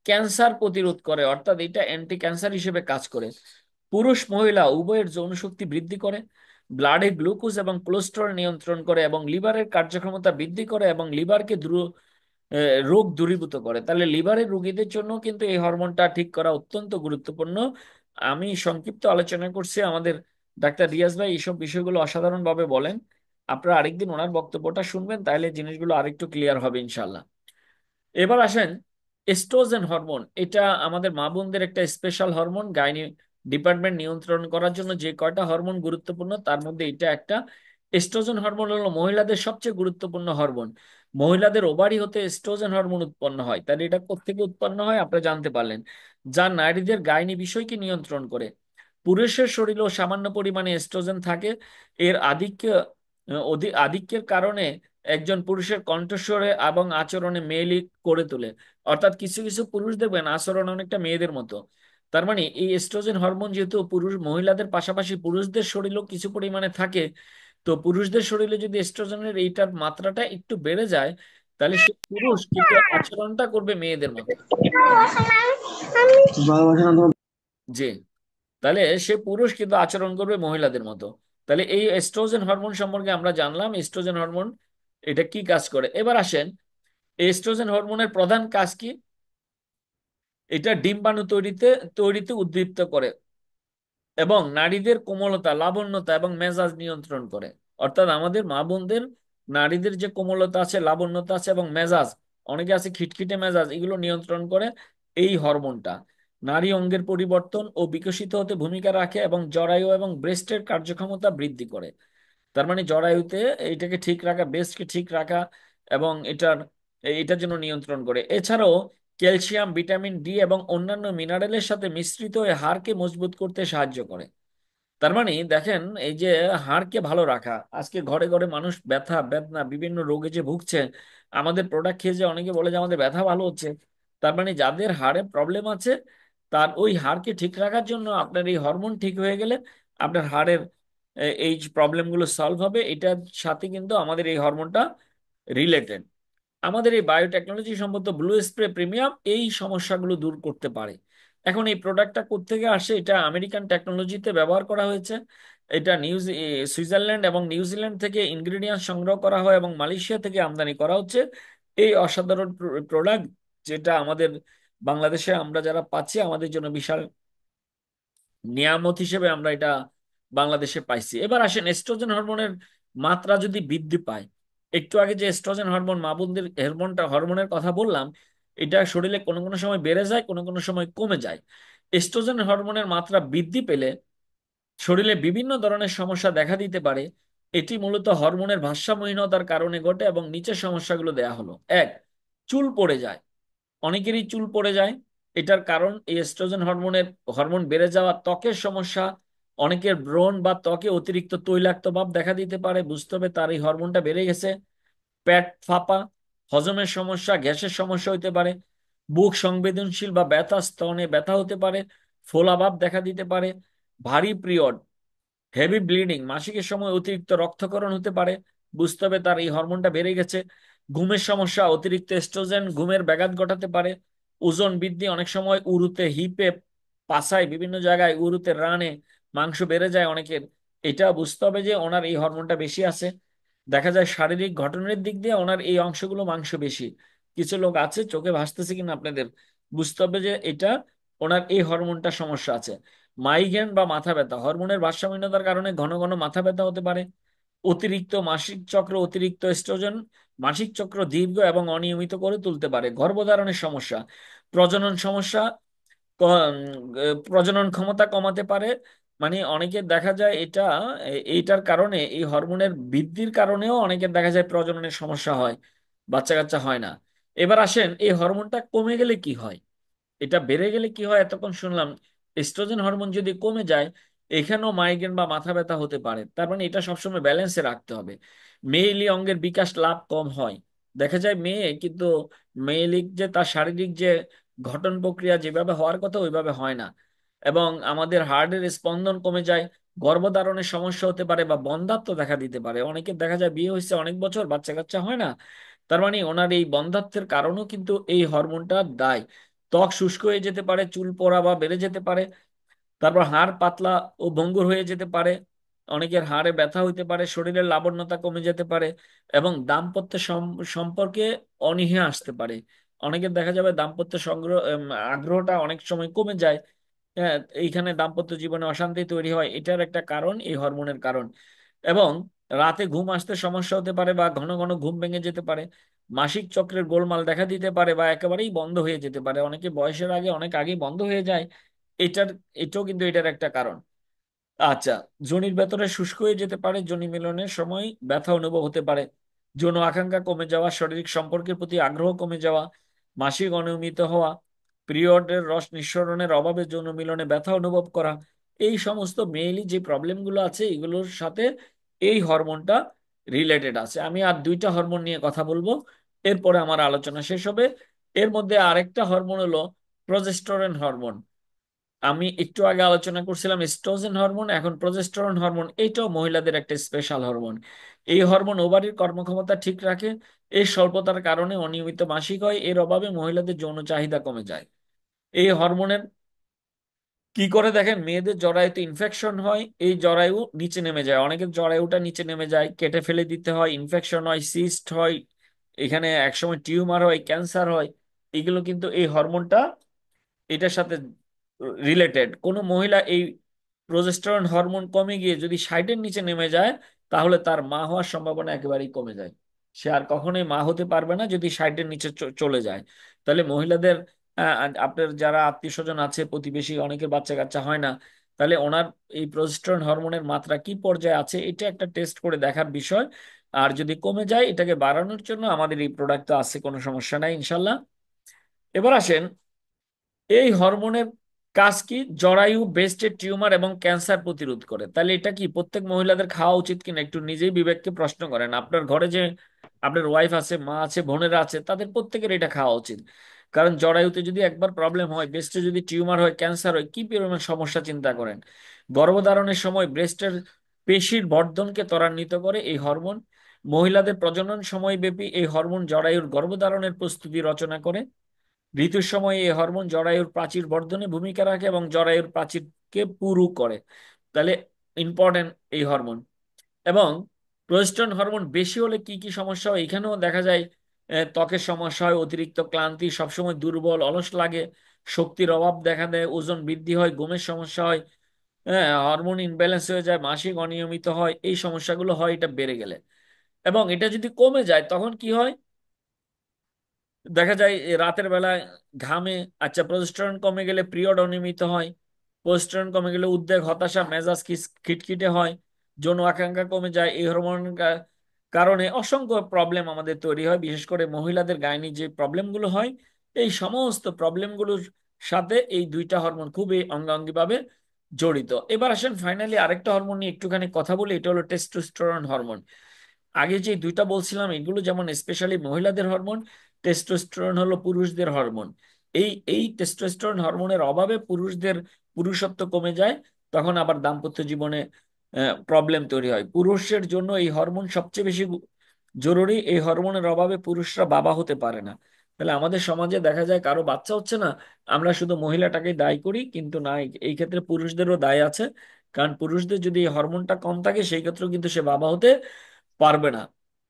ক্যান্সার প্রতিরোধ করে, অর্থাৎ এটা অ্যান্টি ক্যান্সার হিসেবে কাজ করে, পুরুষ মহিলা উভয়ের যৌন শক্তি বৃদ্ধি করে, ব্লাডে গ্লুকোজ এবং কোলেস্টেরল নিয়ন্ত্রণ করে, এবং লিভারের কার্যক্ষমতা বৃদ্ধি করে, এবং লিভারকে রোগ দূরীভূত করে। তাহলে লিভারের রোগীদের জন্য কিন্তু এই হরমোনটা ঠিক করা অত্যন্ত গুরুত্বপূর্ণ। আমি সংক্ষিপ্ত আলোচনা করছি, আমাদের ডাক্তার রিয়াজ ভাই এইসব বিষয়গুলো অসাধারণভাবে বলেন। আপনারা আরেকদিন ওনার বক্তব্যটা শুনবেন, তাহলে জিনিসগুলো আরেকটু ক্লিয়ার হবে ইনশাল্লাহ। এবার আসেন এস্ট্রোজেন হরমোন। এটা আমাদের মা বোনদের একটা স্পেশাল হরমোন, গাইনি ডিপার্টমেন্ট নিয়ন্ত্রণ করার জন্য যে কয়টা হরমোন গুরুত্বপূর্ণ তার মধ্যে এটা একটা। এস্ট্রোজেন হরমোন হলো মহিলাদের সবচেয়ে গুরুত্বপূর্ণ হরমোন। মহিলাদের ওভারি হতে এস্ট্রোজেন হরমোন উৎপন্ন হয়। তাহলে এটা কোত্থেকে উৎপন্ন হয় আপনারা জানতে পারলেন, যা নারীদের গাইনি বিষয়কে নিয়ন্ত্রণ করে। পুরুষের শরীরেও সামান্য পরিমাণে এস্ট্রোজেন থাকে। এর আধিক্যের কারণে একজন পুরুষের কণ্ঠস্বরে এবং আচরণে মেয়েলি করে তোলে। অর্থাৎ কিছু কিছু পুরুষ দেখবেন আচরণ অনেকটা মেয়েদের মতো। তার মানে এই এস্ট্রোজেন হরমোন যেহেতু পুরুষ মহিলাদের পাশাপাশি পুরুষদের শরীরেও কিছু পরিমাণে থাকে, তো পুরুষদের শরীরে যদি এস্ট্রোজেনের এইটার মাত্রাটা একটু বেড়ে যায়, তাহলে সে পুরুষ কিন্তু আচরণটা করবে মেয়েদের মতো। জি। তাহলে সে পুরুষ কিন্তু আচরণ করবে মহিলাদের মতো। তাহলে এই এস্ট্রোজেন হরমোন সম্পর্কে আমরা জানলাম, এস্ট্রোজেন হরমোন এটা কি কাজ করে। এবার আসেন এস্ট্রোজেন হরমোনের প্রধান কাজ কি? এটা ডিম্বাণু তৈরিতে উদ্দীপ্ত করে এবং নারীদের কোমলতা, লাবণ্যতা এবং মেজাজ নিয়ন্ত্রণ করে। অর্থাৎ আমাদের মা বোনদের নারীদের যে কোমলতা আছে, লাবণ্যতা আছে এবং মেজাজ, অনেকে আছে খিটখিটে মেজাজ, এগুলো নিয়ন্ত্রণ করে এই হরমোনটা। নারী অঙ্গের পরিবর্তন ও বিকশিত হতে ভূমিকা রাখে এবং জরায়ু এবং ব্রেস্টের কার্যক্ষমতা বৃদ্ধি করে। তার মানে জরায়ুতে এইটাকে ঠিক রাখা, ব্রেস্টকে ঠিক রাখা, এবং এটার জন্য নিয়ন্ত্রণ করে। এছাড়াও ক্যালসিয়াম, ভিটামিন ডি এবং অন্যান্য মিনারেলের সাথে মিশ্রিত হয়ে হাড়কে মজবুত করতে সাহায্য করে। তার মানে দেখেন, এই যে হাড়কে ভালো রাখা, আজকে ঘরে ঘরে মানুষ ব্যথা বেদনা বিভিন্ন রোগে যে ভুগছে, আমাদের প্রোডাক্ট খেয়ে যে অনেকে বলে যে আমাদের ব্যথা ভালো হচ্ছে। তার মানে যাদের হাড়ে প্রবলেম আছে, তার ওই হাড়কে ঠিক রাখার জন্য আপনার এই হরমোন ঠিক হয়ে গেলে আপনার হাড়ের এই প্রবলেমগুলো সলভ হবে। এটার সাথে কিন্তু আমাদের এই হরমোনটা রিলেটেড। আমাদের এই বায়োটেকনোলজি সম্বন্ধ ব্লু স্প্রে প্রিমিয়াম এই সমস্যাগুলো দূর করতে পারে। এখন এই প্রোডাক্টটা কোত্থেকে আসে? এটা আমেরিকান টেকনোলজিতে ব্যবহার করা হয়েছে। এটা সুইজারল্যান্ড এবং নিউজিল্যান্ড থেকে ইনগ্রিডিয়েন্ট সংগ্রহ করা হয় এবং মালয়েশিয়া থেকে আমদানি করা হচ্ছে। এই অসাধারণ প্রোডাক্ট, যেটা আমাদের বাংলাদেশে আমরা যারা পাচ্ছি, আমাদের জন্য বিশাল নিয়ামত হিসেবে আমরা এটা বাংলাদেশে পাইছি। এবার আসেন, এস্ট্রোজেন হরমোনের মাত্রা যদি বৃদ্ধি পায়, একটু আগে যে এস্ট্রোজেন হরমোন মা বোনদের হরমোনের কথা বললাম, এটা শরীরে কোনো কোনো সময় বেড়ে যায়, কোনো কোনো সময় কমে যায়। এস্ট্রোজেন হরমোনের মাত্রা বৃদ্ধি পেলে শরীরে বিভিন্ন ধরনের সমস্যা দেখা দিতে পারে। এটি মূলত হরমোনের ভারসাম্যহীনতার কারণে ঘটে এবং নিচের সমস্যাগুলো দেয়া হলো। এক, চুল পড়ে যায়। অনেকেরই চুল পড়ে যায়। এটার কারণ এই এস্ট্রোজেন হরমোন বেড়ে যাওয়া। ত্বকের সমস্যা, অনেকের ব্রণ বা ত্বকে অতিরিক্ত তৈলাক্ত ভাব দেখা দিতে পারে, বুঝতে হবে তার এই হরমোনটা বেড়ে গেছে। পেট ফাঁপা, হজমের সমস্যা, গ্যাসের সমস্যা হতে পারে। বুক সংবেদনশীল বা ব্যথা, স্তনে ব্যথা হতে পারে। ফোলাভাব দেখা দিতে পারে। ভারী পিরিয়ড, হেভি ব্লিডিং, মাসিকের সময় অতিরিক্ত রক্তক্ষরণ হতে পারে, বুঝতে হবে তার এই হরমোনটা বেড়ে গেছে। ঘুমের সমস্যা, অতিরিক্ত এস্ট্রোজেন ঘুমের ব্যাঘাত ঘটাতে পারে। ওজন বৃদ্ধি, অনেক সময় উরুতে, হিপে, পাছায়, বিভিন্ন জায়গায় উরুতে, রানে মাংস বেড়ে যায় অনেকের। এটা বুঝতে হবে যে ওনার এই হরমোনটা বেশি আছে। দেখা যায় শারীরিক গঠনের দিক দিয়ে ওনার এই অংশগুলো মাংস বেশি। কিছু লোক আছে, চোখে ভাসতেছে কিনা আপনাদের, বুঝতে হবে যে এটা ওনার এই হরমোনটা সমস্যা আছে। মাইগ্রেন বা মাথা ব্যথা, হরমোনের ভারসাম্যহীনতার কারণে ঘন ঘন মাথা ব্যথা হতে পারে। অতিরিক্ত মাসিক চক্র, অতিরিক্ত এস্ট্রোজেন মাসিক চক্র দীর্ঘ এবং অনিয়মিত করে তুলতে পারে। গর্ভধারণের সমস্যা, প্রজনন সমস্যা, প্রজনন ক্ষমতা কমাতে পারে। মানে অনেকের দেখা যায় এটা, এইটার কারণে, এই হরমোনের বৃদ্ধির কারণেও অনেকের দেখা যায় প্রজননের সমস্যা হয়, বাচ্চা কাচ্চা হয় না। এবার আসেন, এই হরমোনটা কমে গেলে কি হয়, এটা বেড়ে গেলে কি হয়? এতক্ষণ শুনলাম এস্ট্রোজেন হরমোন যদি কমে যায়, এখানেও মাইগ্রেন বা মাথা ব্যথা হতে পারে। তার মানে এটা সবসময় ব্যালেন্সে রাখতে হবে। মেয়েলি অঙ্গের বিকাশ লাভ কম হয়। দেখা যায় মেয়ে কিন্তু মেয়েলিক যে তার শারীরিক যে গঠন প্রক্রিয়া যেভাবে হওয়ার কথা ওইভাবে হয় না। এবং আমাদের হার্টের স্পন্দন কমে যায়। গর্ভধারণের সমস্যা হতে পারে বা বন্ধ্যাত্ব দেখা দিতে পারে। অনেকের দেখা যায় বিয়ে হয়েছে অনেক বছর, বাচ্চা কাচ্চা হয় না। তার মানে ওনার এই বন্ধ্যাত্বের কারণও কিন্তু এই হরমোনটা দায়ী। ত্বক শুষ্ক হয়ে যেতে পারে, চুল পড়া বা বেড়ে যেতে পারে। তারপর হাড় পাতলা ও ভঙ্গুর হয়ে যেতে পারে। অনেকের হাড়ে ব্যথা হইতে পারে, শরীরের লাবণ্যতা কমে যেতে পারে এবং দাম্পত্য সম্পর্কে অনীহা আসতে পারে। অনেকের দেখা যাবে দাম্পত্য আগ্রহটা অনেক সময় কমে যায়। হ্যাঁ, এইখানে দাম্পত্য জীবনে অশান্তি তৈরি হয়, এটার একটা কারণ এই হরমোনের কারণ। এবং রাতে ঘুম আসতে সমস্যা হতে পারে বা ঘন ঘন ঘুম ভেঙে যেতে পারে। মাসিক চক্রের গোলমাল দেখা দিতে পারে বা একেবারেই বন্ধ হয়ে যেতে পারে, অনেকে বয়সের আগে অনেক আগেই বন্ধ হয়ে যায়। এটার এটাও কিন্তু এটার একটা কারণ। আচ্ছা, যোনির ভেতরে শুষ্ক হয়ে যেতে পারে, যোনি মিলনের সময় ব্যথা অনুভব হতে পারে। যৌন আকাঙ্ক্ষা কমে যাওয়া, শারীরিক সম্পর্কের প্রতি আগ্রহ কমে যাওয়া, মাসিক অনিয়মিত হওয়া, পিরিয়ডের রস নিঃসরণের অভাবে যৌন মিলনে ব্যথা অনুভব করা, এই সমস্ত মেইনলি যে প্রবলেমগুলো আছে এগুলোর সাথে এই হরমোনটা রিলেটেড আছে। আমি আর দুইটা হরমোন নিয়ে কথা বলবো, এরপরে আমার আলোচনা শেষ হবে। এর মধ্যে আরেকটা হরমোন হলো প্রজেস্টেরন হরমোন। আমি একটু আগে আলোচনা করছিলাম এস্ট্রোজেন হরমোন, এখন প্রজেস্টেরন হরমোন। এইটাও মহিলাদের একটা স্পেশাল হরমোন। এই হরমোন ওভারির কর্মক্ষমতা ঠিক রাখে। এই স্বল্পতার কারণে অনিয়মিত মাসিক হয়, এর অভাবে মহিলাদের যৌন চাহিদা কমে যায়। এই হরমোনের কি করে দেখেন, মেয়েদের জরায়ুতে ইনফেকশন হয়, এই জরায়ু নিচে নেমে যায়, অনেকের জরায়ুটা নিচে নেমে যায়, কেটে ফেলে দিতে হয়, ইনফেকশন হয়, সিস্ট হয়, এখানে একসময় টিউমার হয়, ক্যান্সার হয়। এগুলো কিন্তু এই হরমোনটা এটার সাথে রিলেটেড। কোনো মহিলা এই প্রজেস্টেরন হরমোন কমে গিয়ে যদি 60-এর নিচে নেমে যায়, তাহলে তার মা হওয়ার সম্ভাবনা একেবারেই কমে যায়। সে আর কখনোই মা হতে পারবে না যদি 60-এর নিচে চলে যায়। তাহলে মহিলাদের, আপনার যারা আত্মীয় স্বজন আছে, প্রতিবেশী, অনেকের বাচ্চা কাচ্চা হয় না, তাহলে ওনার এই প্রজেস্টেরন হরমোনের মাত্রা কি পর্যায়ে আছে এটা একটা টেস্ট করে দেখার বিষয়। আর যদি কমে যায়, এটাকে বাড়ানোর জন্য আমাদের এই প্রোডাক্ট তো আছে, কোনো সমস্যা নাই ইনশাল্লাহ। এবার আসেন, এই হরমোনের কাজ কি? জরায়ু, ব্রেস্টের টিউমার এবং ক্যান্সার প্রতিরোধ করে। তাহলে এটা কি প্রত্যেক মহিলাদের খাওয়া উচিত কিনা একটু নিজেই বিবেককে প্রশ্ন করেন। আপনার ঘরে যে আপনার ওয়াইফ আছে, মা আছে, বোনেরা আছে, তাদের প্রত্যেকের এটা খাওয়া উচিত। কারণ জরায়ুতে যদি একবার প্রবলেম হয়, ব্রেস্টে যদি টিউমার হয়, ক্যান্সার হয়, কি পরিমাণ সমস্যা চিন্তা করেন। গর্ভধারণের সময় ব্রেস্টের পেশির বর্ধনকে ত্বরান্বিত করে এই হরমোন। মহিলাদের প্রজনন সময় ব্যাপী এই হরমোন জরায়ুর গর্ভধারণের প্রস্তুতি রচনা করে। ঋতুর সময় এই হরমোন জরায়ুর প্রাচীর বর্ধনে ভূমিকা রাখে এবং জরায়ুর প্রাচীরকে পুরু করে। তাহলে ইম্পর্টেন্ট এই হরমোন। এবং প্রজেস্টেরন হরমোন বেশি হলে কি কি সমস্যা হয় এখানেও দেখা যায়। ত্বকের সমস্যা হয়, অতিরিক্ত ক্লান্তি, সবসময় দুর্বল অলস লাগে, শক্তির অভাব দেখা দেয়, ওজন বৃদ্ধি হয়, ঘুমের সমস্যা হয়, হ্যাঁ, হরমোন ইনব্যালেন্স হয়ে যায়, মাসিক অনিয়মিত হয়, এই সমস্যাগুলো হয় এটা বেড়ে গেলে। এবং এটা যদি কমে যায় তখন কি হয়? দেখা যায় রাতের বেলায় ঘামে। আচ্ছা, প্রজেস্টেরন কমে গেলে পিরিয়ড অনিয়মিত হয়। প্রজেস্টেরন কমে গেলে উদ্বেগ, হতাশা, মেজাজ খিটখিটে হয়। যৌন আকাঙ্ক্ষা কমে যায়। এই হরমোনের কারণে অসংখ্য প্রবলেম আমাদের তৈরি হয়, বিশেষ করে মহিলাদের গাইনি যে প্রবলেমগুলো হয়, এই সমস্ত প্রবলেমগুলোর সাথে এই দুইটা হরমোন খুবই অঙ্গাঙ্গিভাবে জড়িত। এবার আসেন ফাইনালি আরেকটা হরমোন নিয়ে একটুখানি কথা বলি, এটা হলো টেস্টোস্টেরন হরমোন। আগে যে দুইটা বলছিলাম এগুলো যেমন স্পেশালি মহিলাদের হরমোন, টেস্টোস্টেরন হলো পুরুষদের হরমোন। এই টেস্টোস্টেরন হরমোনের অভাবে পুরুষদের পুরুষত্ব কমে যায়। তখন আবার দাম্পত্য জীবনে প্রবলেম তৈরি হয়। পুরুষের জন্য এই হরমোন সবচেয়ে বেশি জরুরি। এই হরমোনের অভাবে পুরুষরা বাবা হতে পারে না। তাহলে আমাদের সমাজে দেখা যায় কারো বাচ্চা হচ্ছে না, আমরা শুধু মহিলাটাকে দায়ী করি, কিন্তু না, এই ক্ষেত্রে পুরুষদেরও দায় আছে। কারণ পুরুষদের যদি এই হরমোনটা কম থাকে সেই ক্ষেত্রেও কিন্তু সে বাবা হতে পারবে না।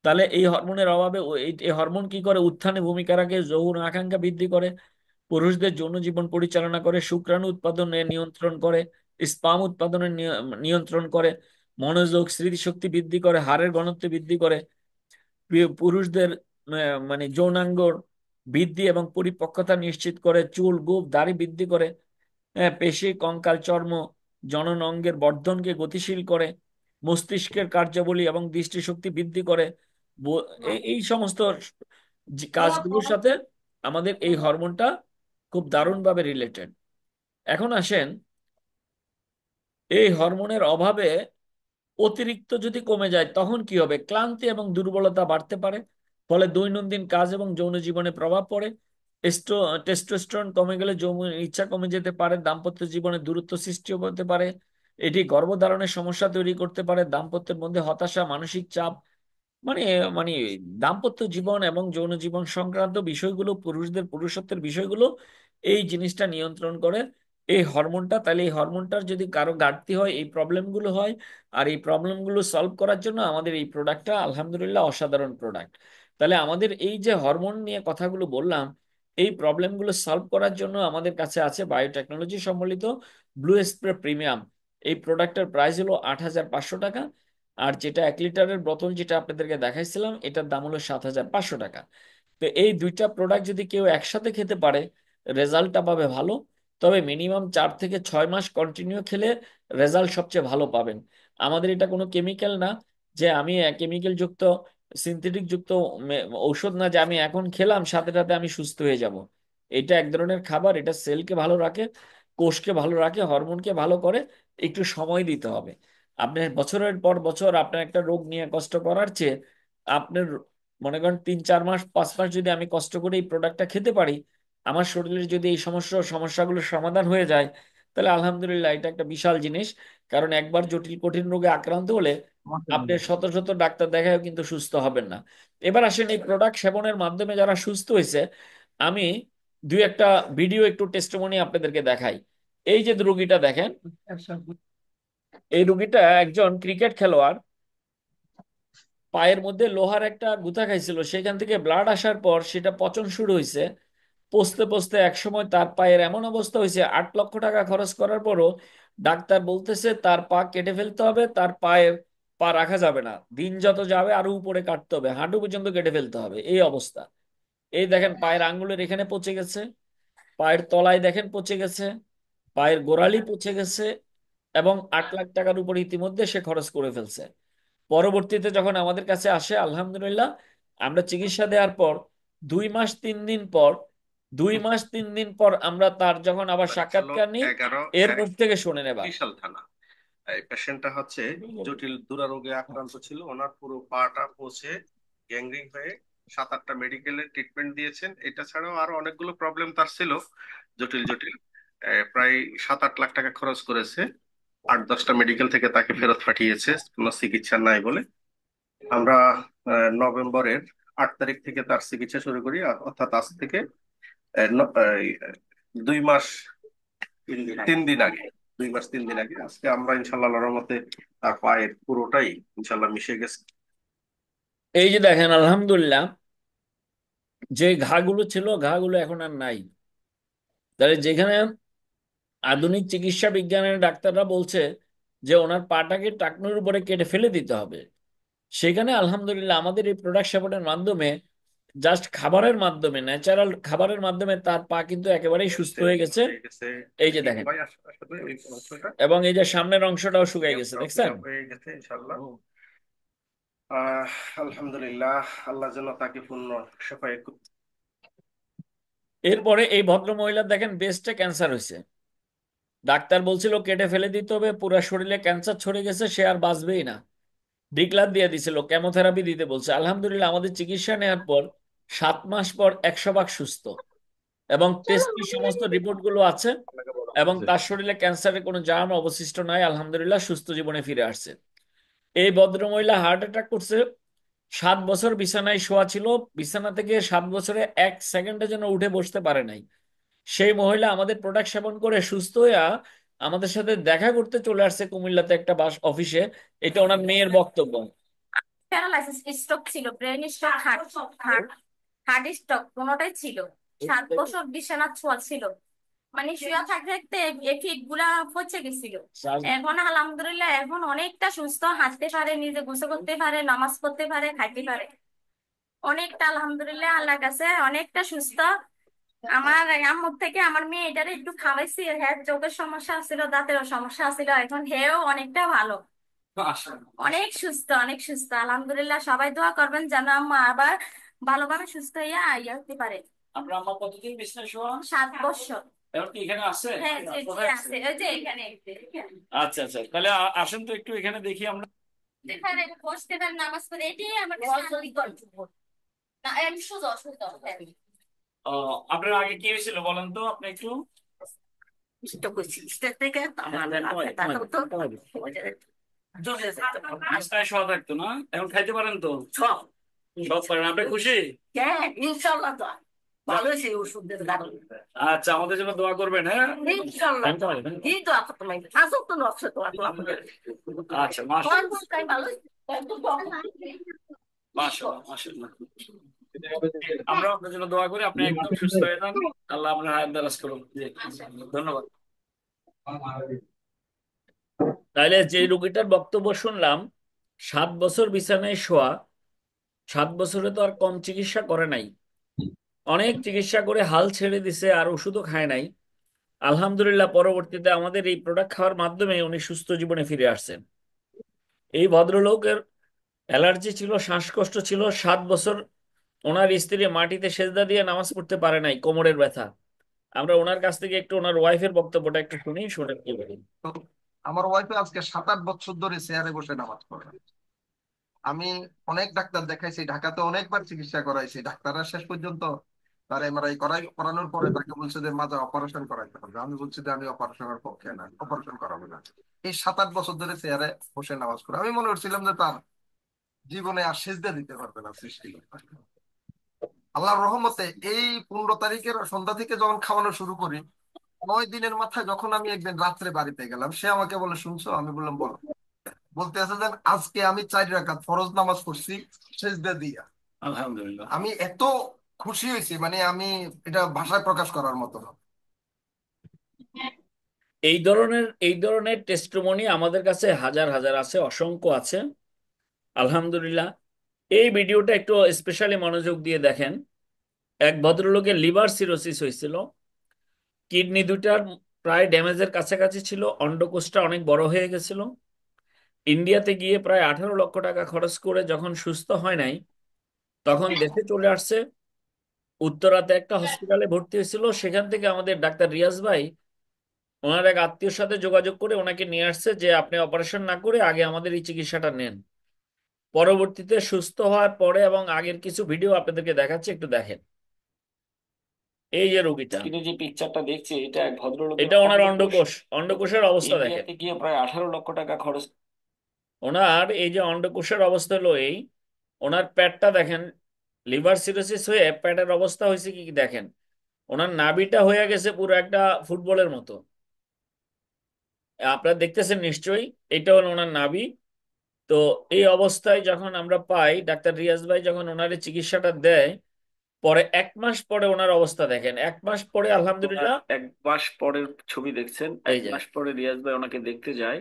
তাহলে এই হরমোনের অভাবে এই হরমোন কি করে? উত্থানে ভূমিকা রাখে, যৌন আকাঙ্ক্ষা বৃদ্ধি করে, পুরুষদের যৌন জীবন পরিচালনা করে, শুক্রাণু উৎপাদনে নিয়ন্ত্রণ করে, স্পাম উৎপাদনে নিয়ন্ত্রণ করে, মনোযোগ স্মৃতিশক্তি বৃদ্ধি করে, হাড়ের ঘনত্ব বৃদ্ধি করে, পুরুষদের মানে যৌনাঙ্গর বৃদ্ধি এবং পরিপক্কতা নিশ্চিত করে, চুল গোঁফ দাড়ি বৃদ্ধি করে, পেশি কঙ্কাল চর্ম জনন অঙ্গের বর্ধনকে গতিশীল করে, মস্তিষ্কের কার্যাবলী এবং দৃষ্টিশক্তি বৃদ্ধি করে। এই সমস্ত কাজগুলোর সাথে আমাদের এই হরমোনটা খুব দারুণভাবে রিলেটেড। এখন আসেন, এই হরমোনের অভাবে অতিরিক্ত যদি কমে যায় তখন কি হবে? ক্লান্তি এবং দুর্বলতা বাড়তে পারে, ফলে দৈনন্দিন কাজ এবং যৌন জীবনে প্রভাব পড়ে। টেস্টোস্টেরন কমে গেলে যৌন ইচ্ছা কমে যেতে পারে, দাম্পত্য জীবনে দূরত্ব সৃষ্টি হতে পারে, এটি গর্ভধারণের সমস্যা তৈরি করতে পারে, দাম্পত্যের মধ্যে হতাশা, মানসিক চাপ, মানে মানে দাম্পত্য জীবন এবং যৌন জীবন সংক্রান্ত বিষয়গুলো, পুরুষদের পুরুষত্বের বিষয়গুলো এই জিনিসটা নিয়ন্ত্রণ করে এই হরমোনটা। তাহলে এই হরমোনটার যদি কারো ঘাটতি হয় এই প্রবলেমগুলো হয়। আর এই প্রবলেমগুলো সলভ করার জন্য আমাদের এই প্রোডাক্টটা আলহামদুলিল্লাহ অসাধারণ প্রোডাক্ট। তাহলে আমাদের এই যে হরমোন নিয়ে কথাগুলো বললাম, এই প্রবলেমগুলো সলভ করার জন্য আমাদের কাছে আছে বায়োটেকনোলজি সম্বলিত ব্লু স্প্রে প্রিমিয়াম। এই প্রোডাক্টের প্রাইস হলো 8,500 টাকা। আর যেটা 1 লিটারের বোতল যেটা আপনাদেরকে দেখাইছিলাম এটার দাম হলো 7,500 টাকা। তো এই দুইটা প্রোডাক্ট যদি কেউ একসাথে খেতে পারে রেজাল্টটা পাবে ভালো। তবে মিনিমাম 4 থেকে 6 মাস কন্টিনিউ খেলে রেজাল্ট সবচেয়ে ভালো পাবেন। আমাদের এটা কোনো কেমিক্যাল না, যে আমি কেমিক্যাল যুক্ত সিনথেটিক যুক্ত ঔষধ না, যে আমি এখন খেলাম সাথে সাথে আমি সুস্থ হয়ে যাব। এটা এক ধরনের খাবার, এটা সেলকে ভালো রাখে, কোষকে ভালো রাখে, হরমোনকে ভালো করে। একটু সময় দিতে হবে। আপনি বছরের পর বছর আপনার একটা রোগ নিয়ে কষ্ট করার চেয়ে আপনার মনে করেন 3 4 মাস 5 মাস যদি আমি কষ্ট করে এই প্রোডাক্টটা খেতে পারি, আমার শরীরে যদি এই সমস্যাগুলোর সমাধান হয়ে যায়, তাহলে আলহামদুলিল্লাহ এটা একটা বিশাল জিনিস। কারণ একবার জটিল কঠিন রোগে আক্রান্ত হলে আপনি শত শত ডাক্তার দেখায়ও কিন্তু সুস্থ হবেন না। এবার আসেন এই প্রোডাক্ট সেবনের মাধ্যমে যারা সুস্থ হয়েছে, আমি দুই একটা ভিডিও একটু টেস্টিমনি আপনাদেরকে দেখাই। এই যে রুগীটা দেখেন, এই রুগীটা একজন ক্রিকেট খেলোয়াড়। পায়ের মধ্যে লোহার একটা গুঁতা খাইছিল, সেখান থেকে ব্লাড আসার পর সেটা পচন শুরু হয়েছে। পচতে পচতে একসময় তার পায়ের এমন অবস্থা হয়েছে 8 লক্ষ টাকা খরচ করার পরও ডাক্তার বলতেছে তার পা কেটে ফেলতে হবে, তার পায়ের পা রাখা যাবে না, দিন যত যাবে আরো উপরে কাটতে হবে, হাঁটু পর্যন্ত কেটে ফেলতে হবে, এই অবস্থা। এই দেখেন পায়ের আঙ্গুলের এখানে পচে গেছে, পায়ের তলায় দেখেন পচে গেছে, পায়ের গোড়ালি পচে গেছে, এবং 8 লাখ টাকার উপর ইতিমধ্যে সে খরচ করে ফেলছে। পরবর্তীতে যখন আমাদের কাছে আসে আলহামদুলিল্লাহ আমরা চিকিৎসা দেওয়ার পর 2 মাস 3 দিন পর 2 মাস 3 দিন পর আমরা তার যখন আবার বাড়ি ছিল সাক্ষাৎকার নিই, 11 এরপর থেকে শোনেন এবার। বরিশাল থানা। এই পেশেন্টটা হচ্ছে জটিল দুরারোগে আক্রান্ত ছিল, ওনার পুরো পাটা পচে গ্যাংগ্রিং হয়ে 7-8টা মেডিকেলের ট্রিটমেন্ট দিয়েছেন। এটা ছাড়াও আরো অনেকগুলো প্রবলেম তার ছিল, জটিল জটিল। প্রায় 7-8 লাখ টাকা খরচ করেছে। 8-10টা মেডিকেল থেকে তাকে ফেরত পাঠিয়েছে কোনো চিকিৎসা নাই বলে। আমরা নভেম্বরের 8 তারিখ থেকে তার চিকিৎসা শুরু করি, অর্থাৎ আজ থেকে এই, 2 মাস 3 দিন আগে। 2 মাস 3 দিন আগে আজকে আমরা ইনশাল্লাহ আল্লাহর রহমতে তার পায়ের পুরোটাই ইনশাল্লাহ মিশে গেছে। এই যে দেখেন, আলহামদুলিল্লাহ, যে ঘাগুলো ছিল, ঘাগুলো এখন আর নাই। তাহলে যেখানে আধুনিক চিকিৎসা বিজ্ঞানের ডাক্তাররা বলছে যে ওনার পাটাকে টাকনুর উপরে কেটে ফেলে দিতে হবে, সেখানে আলহামদুলিল্লাহ আমাদের এই প্রোডাক্ট সাপোর্টের মাধ্যমে, জাস্ট খাবারের মাধ্যমে, ন্যাচারাল খাবারের মাধ্যমে তার পা কিন্তু একেবারেই সুস্থ হয়েছে, হয়ে গেছে। হয়ে গেছে। এই যে টিপু দেখেন, ভাই আসলে ওই অংশটা এবং এই যে সামনের অংশটাও শুকিয়ে গেছে, দেখছেন? হয়ে গেছে ইনশাল্লাহ। আহ আলহামদুলিল্লাহ, আল্লাহ যেন তাকে পূর্ণ সেফায়ে। এরপরে এই ভদ্র মহিলার দেখেন ব্রেস্টে ক্যান্সার হয়েছে। ডাক্তার বলছিল কেটে ফেলে দিতে হবে, পুরো শরীরে ক্যান্সার ছড়ে গেছে, সে আর বাঁচবেই না। ডিক্লার দিয়ে দিছিল, কেমোথেরাপি দিতে বলছে। আলহামদুলিল্লাহ আমাদের চিকিৎসা নেওয়ার পর 7 মাস পর 100 ভাগ সুস্থ, এবং টেস্টি সমস্ত রিপোর্ট গুলো আছে, এবং তার শরীরে ক্যান্সারের কোনো জার্ম অবশিষ্ট নাই। আলহামদুলিল্লাহ সুস্থ জীবনে ফিরে আসছে। এই ভদ্রমহিলা হার্ট অ্যাটাক করছে, 7 বছর বিছানায় শোয়া ছিল, বিছানা থেকে 7 বছরে 1 সেকেন্ডে যেন উঠে বসতে পারে নাই। সেই মহিলা আমাদের প্রোডাক্ট সেবন করে সুস্থ হইয়া আমাদের সাথে দেখা করতে চলে আসছে কুমিল্লাতে একটা অফিসে। এটা ওনার মেয়ের বক্তব্য। প্যারালাইসিস, স্ট্রোক ছিল, brain stroke, heart heart heart stroke, কোনোটাই ছিল। 7 বছর বিছানা ছোঁয়া ছিল, মানে শুয়ে থাকতে থাকতে এই ফিট গুলা পচে গেছিল। এখন আলহামদুলিল্লাহ এখন অনেকটা সুস্থ, হাঁটতে পারে, নিজে গোসল করতে পারে, নামাজ পড়তে পারে, খাইতে পারে। অনেকটা আলহামদুলিল্লাহ আল্লাহর কাছে অনেকটা সুস্থ। আমার আম্মুর থেকে আমার মেয়ে এটারে একটু খাওয়াইছি, হ্যাঁ চোখের সমস্যা ছিল, দাঁতেরও সমস্যা ছিল, এখন হেও অনেকটা ভালো, অনেক সুস্থ, অনেক সুস্থ আলহামদুলিল্লাহ। সবাই দোয়া করবেন যেন আম্মা আবার ভালোভাবে সুস্থ হইয়া ইয়ে হতে পারে। আপনার আমার কতদিন বিছনায় শোয়া? 7 বছর। এখন কি এখানে আছে? হ্যাঁ জি জি আছে, ওই যে এখানে এখানে। আচ্ছা আচ্ছা, তাহলে আসেন তো একটু এখানে দেখি আমরা। এখানে বসতে পারেন, নামাজ পড়ে, এটাই আমার শান্তি গল্প। না আমি সোজা সোজা আপনার আগে কি হয়েছিল বলেন তো আপনি একটু। স্টক করছি, স্টক থেকে আমার মাথাটা তো জ্বলে যেত। বিছনায় শোয়া থাকতো না, এখন খাইতে পারেন তো? সব সব পারেন, আপনি খুশি? হ্যাঁ ইনশাল্লাহ তো ভালো হয়েছে এই ওষুধের কারণে। আচ্ছা, আমাদের জন্য দোয়া করবেন, হ্যাঁ? ইনশাল্লাহ কি তো আপনি তোমায় আসল তো নষ্ট তো আচ্ছা, মাশাআল্লাহ তাই ভালো হয়েছে। মাশাআল্লাহ মাশাআল্লাহ। আমরা আপনার জন্য দোয়া করি, আপনি একদম সুস্থ হয়ে যান। আল্লাহ আপনার হায়াত দারাজ করুন। জি, ধন্যবাদ। তাইলে যে রোগীটার বক্তব্য শুনলাম, 7 বছর বিছানায় শোয়া, 7 বছরে তো আর কম চিকিৎসা করে নাই, অনেক চিকিৎসা করে হাল ছেড়ে দিছে, আর ওষুধও খায় নাই। আলহামদুলিল্লাহ পরবর্তীতে আমাদের এই প্রোডাক্ট খাওয়ার মাধ্যমে উনি সুস্থ জীবনে ফিরে আসছেন। এই ভদ্রলোকের অ্যালার্জি ছিল, শ্বাসকষ্ট ছিল, 7 বছর ওনার স্ত্রী মাটিতে সেজদা দিয়ে নামাজ পড়তে পারে নাই, কোমরের ব্যথা। আমরা ওনার কাছ থেকে একটু ওনার ওয়াইফের বক্তব্যটা একটু শুনি, শুনে কি বলি। তো আমার ওয়াইফে আজকে 7-8 বছর ধরে চেয়ারে বসে নামাজ পড়ে। আমি অনেক ডাক্তার দেখাইছি, ঢাকাতে অনেকবার চিকিৎসা করাইছি, ডাক্তাররা শেষ পর্যন্ত তার এমআরআই করানোর পরে তাকে বলছে যে মাজা অপারেশন করাইতে হবে। আমি বলছি যে আমি অপারেশনের পক্ষে না, অপারেশন করাবো না। এই 7-8 বছর ধরে চেয়ারে বসে নামাজ পড়ে। আমি মনে করছিলাম যে তার জীবনে আর সেজদা দিতে পারবে না সৃষ্টিকর্তা। আল্লাহর রহমতে এই 15 তারিখের সন্ধ্যা থেকে যখন খাওয়ানো শুরু করি, 9 দিনের মাথায় যখন আমি একদিন রাত্রে বাড়িতে গেলাম, সে আমাকে বলে শুনছো? আমি বললাম বলো। বলতে আছে যে আজকে আমি 4 রাকাত ফরজ নামাজ পড়ছি সেজদা দিয়া। আলহামদুলিল্লাহ। আমি এত খুশি হয়েছি, মানে আমি এটা ভাষায় প্রকাশ করার মতো না। এই ধরনের টেস্টিমনি আমাদের কাছে হাজার হাজার আছে, অসংখ্য আছে। আলহামদুলিল্লাহ। এই ভিডিওটা একটু স্পেশালি মনোযোগ দিয়ে দেখেন। এক ভদ্রলোকের লিভার সিরোসিস হয়েছিল, কিডনি দুটার প্রায় ড্যামেজের কাছাকাছি ছিল, অন্ডকোষটা অনেক বড় হয়ে গেছিল। ইন্ডিয়াতে গিয়ে প্রায় 18 লক্ষ টাকা খরচ করে যখন সুস্থ হয় নাই, তখন দেশে চলে আসছে। উত্তরাতে একটা হসপিটালে ভর্তি হয়েছিল, সেখান থেকে আমাদের ডাক্তার রিয়াজ ভাই ওনার এক আত্মীয়র সাথে যোগাযোগ করে ওনাকে নিয়ে আসছে যে আপনি অপারেশন না করে আগে আমাদের এই চিকিৎসাটা নেন। পরবর্তীতে সুস্থ হওয়ার পরে এবং আগের কিছু ভিডিও আপনাদেরকে দেখাচ্ছি, একটু দেখেন। এই যে রোগীটা, স্ক্রিনে যে পিকচারটা দেখছি এটা এক ভদ্রলোকের এটা ওনার অন্ডকোষ। অন্ডকোষের অবস্থা দেখেন। ইন্ডিয়াতে গিয়ে প্রায় 18 লক্ষ টাকা খরচ। ওনার এই যে অন্ডকোষের অবস্থা হলো এই, ওনার পেটটা দেখেন, লিভার সিরোসিস হয়ে পেটের অবস্থা হয়েছে কি কি দেখেন। ওনার নাভিটা হয়ে গেছে পুরো একটা ফুটবলের মতো, আপনারা দেখতেছেন নিশ্চয়ই। এটা হলো ওনার নাভি। তো এই অবস্থায় যখন আমরা পাই, ডাক্তার রিয়াজ ভাই যখন ওনার এই চিকিৎসাটা দেয়, পরে 1 মাস পরে ওনার অবস্থা দেখেন। 1 মাস পরে ওনার আলহামদুলিল্লাহ, 1 মাস পরের ছবি দেখছেন, এই এক যে মাস পরে রিয়াজ ভাই ওনাকে দেখতে যায়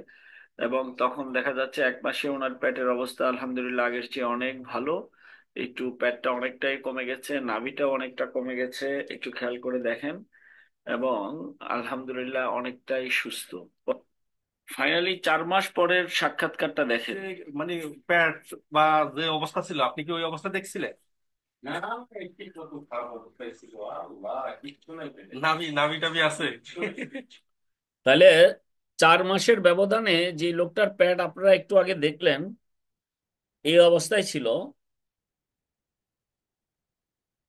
এবং তখন দেখা যাচ্ছে 1 মাসে ওনার পেটের অবস্থা আলহামদুলিল্লাহ আগের চেয়ে অনেক ভালো। একটু পেটটা অনেকটাই কমে গেছে, নাভিটা অনেকটা কমে গেছে, একটু খেয়াল করে দেখেন। এবং আলহামদুলিল্লাহ অনেকটাই সুস্থ। ফাইনালি 4 মাস পরের সাক্ষাৎকারটা দেখেন। মানে প্যাট বা যে অবস্থা ছিল, আপনি কি ওই অবস্থা দেখছিলেন? নাভি নাভি টাভি আছে? তাহলে 4 মাসের ব্যবধানে যে লোকটার পেট আপনারা একটু আগে দেখলেন এই অবস্থায় ছিল,